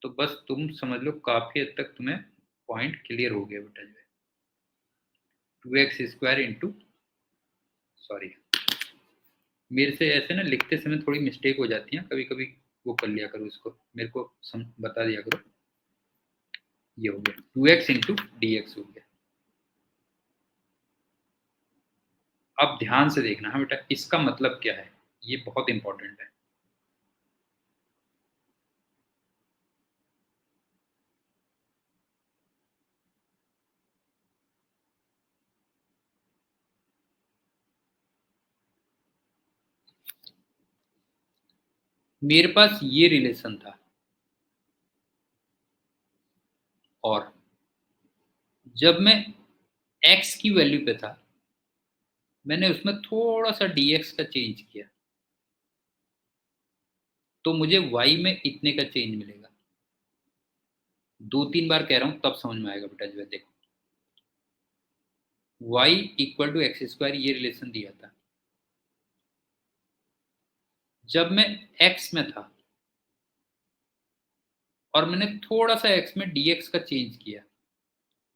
तो बस तुम समझ लो काफी हद तक तुम्हें पॉइंट क्लियर हो गया बेटा जो है। Two x square into, sorry, मेरे से ऐसे ना लिखते समय थोड़ी मिस्टेक हो जाती है कभी कभी, वो कर लिया करो, इसको मेरे को बता दिया करो। ये हो गया two x into d x हो गया। अब ध्यान से देखना है बेटा, इसका मतलब क्या है, ये बहुत इंपॉर्टेंट है। मेरे पास ये रिलेशन था, और जब मैं x की वैल्यू पे था, मैंने उसमें थोड़ा सा dx का चेंज किया, तो मुझे y में इतने का चेंज मिलेगा। दो तीन बार कह रहा हूं तब समझ में आएगा बेटा जो है। देखो, y equal to x square, ये रिलेशन दिया था। जब मैं x में था और मैंने थोड़ा सा x में dx का चेंज किया,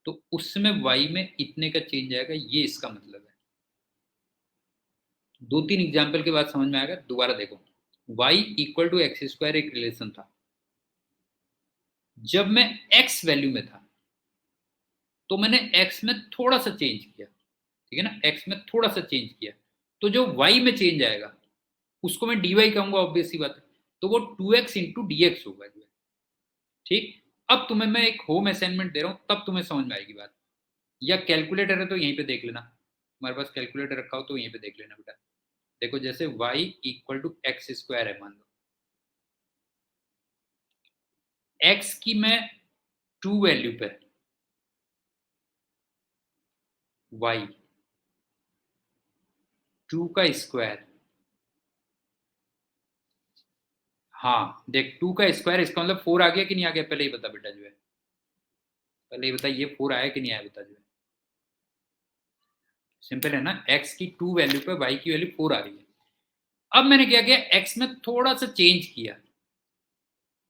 तो उसमें y में इतने का चेंज आएगा, ये इसका मतलब है। दो तीन एग्जाम्पल के बाद समझ में आएगा, दोबारा देखो। y equal to x square एक रिलेशन था। जब मैं x वैल्यू में था, तो मैंने x में थोड़ा सा चेंज किया, ठीक है ना, x में थोड़ा सा चेंज किया, तो जो y में चेंज आएगा उसको मैं dy कहूंगा, ऑब्वियस सी बात है, तो वो two x into d x होगा जो है। ठीक, अब तुम्हें मैं एक होम असाइनमेंट दे रहा हूं, तब तुम्हें समझ में आएगी बात। या कैलकुलेटर है तो यहीं पे देख लेना, तुम्हारे पास कैलकुलेटर रखा हो तो यहीं पे देख लेना बेटा। देखो, जैसे y equal to x square है, मान लो x की मैं टू वैल्यू पे, y टू का स्क्वायर, हाँ देख, टू का स्क्वायर, इसका मतलब फोर आ गया कि नहीं आ गया, पहले ही बता बेटा जो है, पहले ही बता, ये फोर आया कि नहीं आया बता जो है। सिंपल है ना, x की टू वैल्यू पे y की वैल्यू फोर आ रही है। अब मैंने क्या किया, x में थोड़ा सा चेंज किया,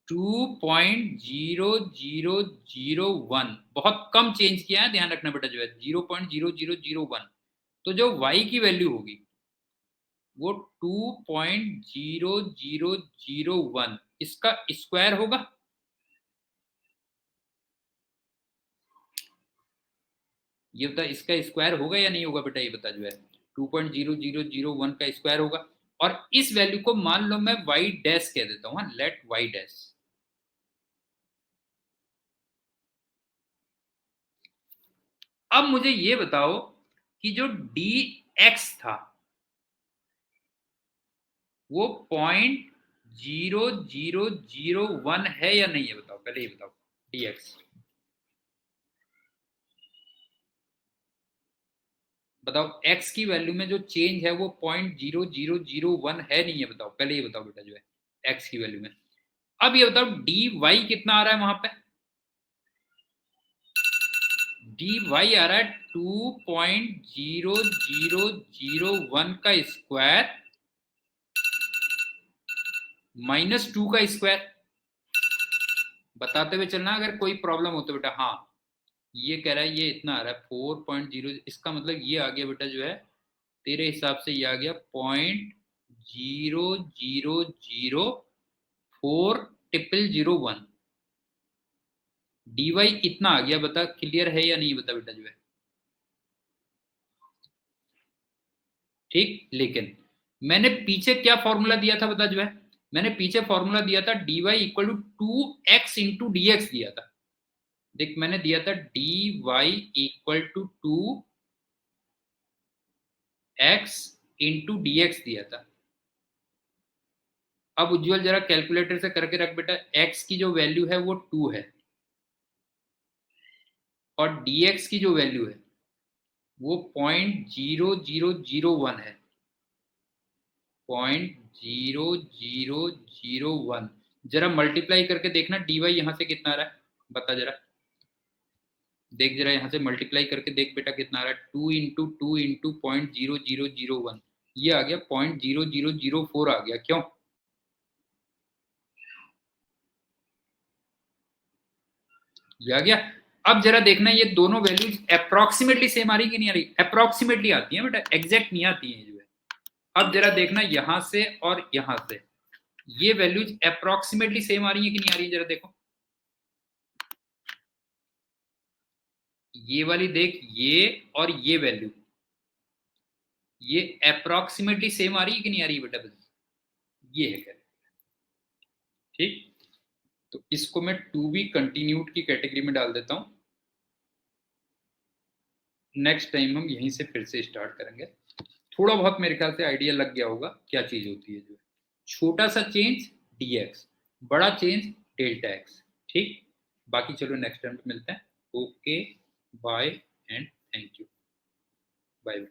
2.0001, बहुत कम चेंज किया है, ध्यान रखना बेटा जो है, 0.0001। तो जो y की वैल्यू होगी वो 2.0001, इसका स्क्वायर होगा। ये बता, इसका स्क्वायर होगा या नहीं होगा बेटा, ये बता जो है। 2.0001 का स्क्वायर होगा। और इस वैल्यू को मान लो मैं y डैश कह देता हूं, लेट y डैश। अब मुझे ये बताओ कि जो dx था वो 0.0001 है या नहीं है, बताओ, पहले ये बताओ। dx बताओ, x की वैल्यू में जो चेंज है वो 0.0001 है नहीं है, बताओ, पहले ये बताओ बेटा जो है, x की वैल्यू में। अब ये बताओ dy कितना आ रहा है वहां पे, डी वाई आ रहा है 2.0001 का स्क्वायर -2 का स्क्वायर। बताते हुए चलना अगर कोई प्रॉब्लम हो तो बेटा। हाँ, ये कह रहा है ये इतना आ रहा है 4.0, इसका मतलब ये आ गया बेटा जो है तेरे हिसाब से ये आ गया 0.00040001। dy इतना आ गया। बता क्लियर है या नहीं, बता बेटा जो है। ठीक, लेकिन मैंने पीछे क्या फॉर्मूला दिया था बता जो है। मैंने पीछे फॉर्मूला दिया था dy equal to 2x into dx दिया था। देख मैंने दिया था dy equal to 2x into dx दिया था। अब उज्जवल जरा कैलकुलेटर से करके रख बेटा, x की जो वैल्यू है वो 2 है और dx की जो वैल्यू है वो 0.0001 है। 0.0001 जरा मल्टीप्लाई करके देखना dy यहां से कितना आ रहा है, बता जरा। देख जरा यहां से मल्टीप्लाई करके देख बेटा कितना आ रहा है। 2 इंटू 0.0001 ये आ गया 0.0004 आ गया। क्यों ये आ गया। अब जरा देखना ये दोनों वैल्यूज अप्रोक्सीमेटली सेम आ रही कि नहीं आ रही। अप्रोक्सीमेटली आती है बेटा, एग्जैक्ट नहीं आती है जो है। अब जरा देखना यहां से और यहां से ये वैल्यूज अप्रोक्सीमेटली सेम आ रही है कि नहीं आ रही है, जरा देखो। ये वाली देख, ये और ये वैल्यू ये अप्रोक्सीमेटली सेम आ रही है कि नहीं आ रही है बेटा, ये है। ठीक, तो इसको मैं टू बी कंटिन्यूड की कैटेगरी में डाल देता हूं। नेक्स्ट टाइम हम यहीं से फिर से स्टार्ट करेंगे। थोड़ा बहुत मेरे ख्याल से आइडिया लग गया होगा क्या चीज होती है जो है। छोटा सा चेंज dx, बड़ा चेंज डेल्टा x। ठीक, बाकी चलो नेक्स्ट टाइम पे मिलते हैं। Okay, bye and thank you. Bye.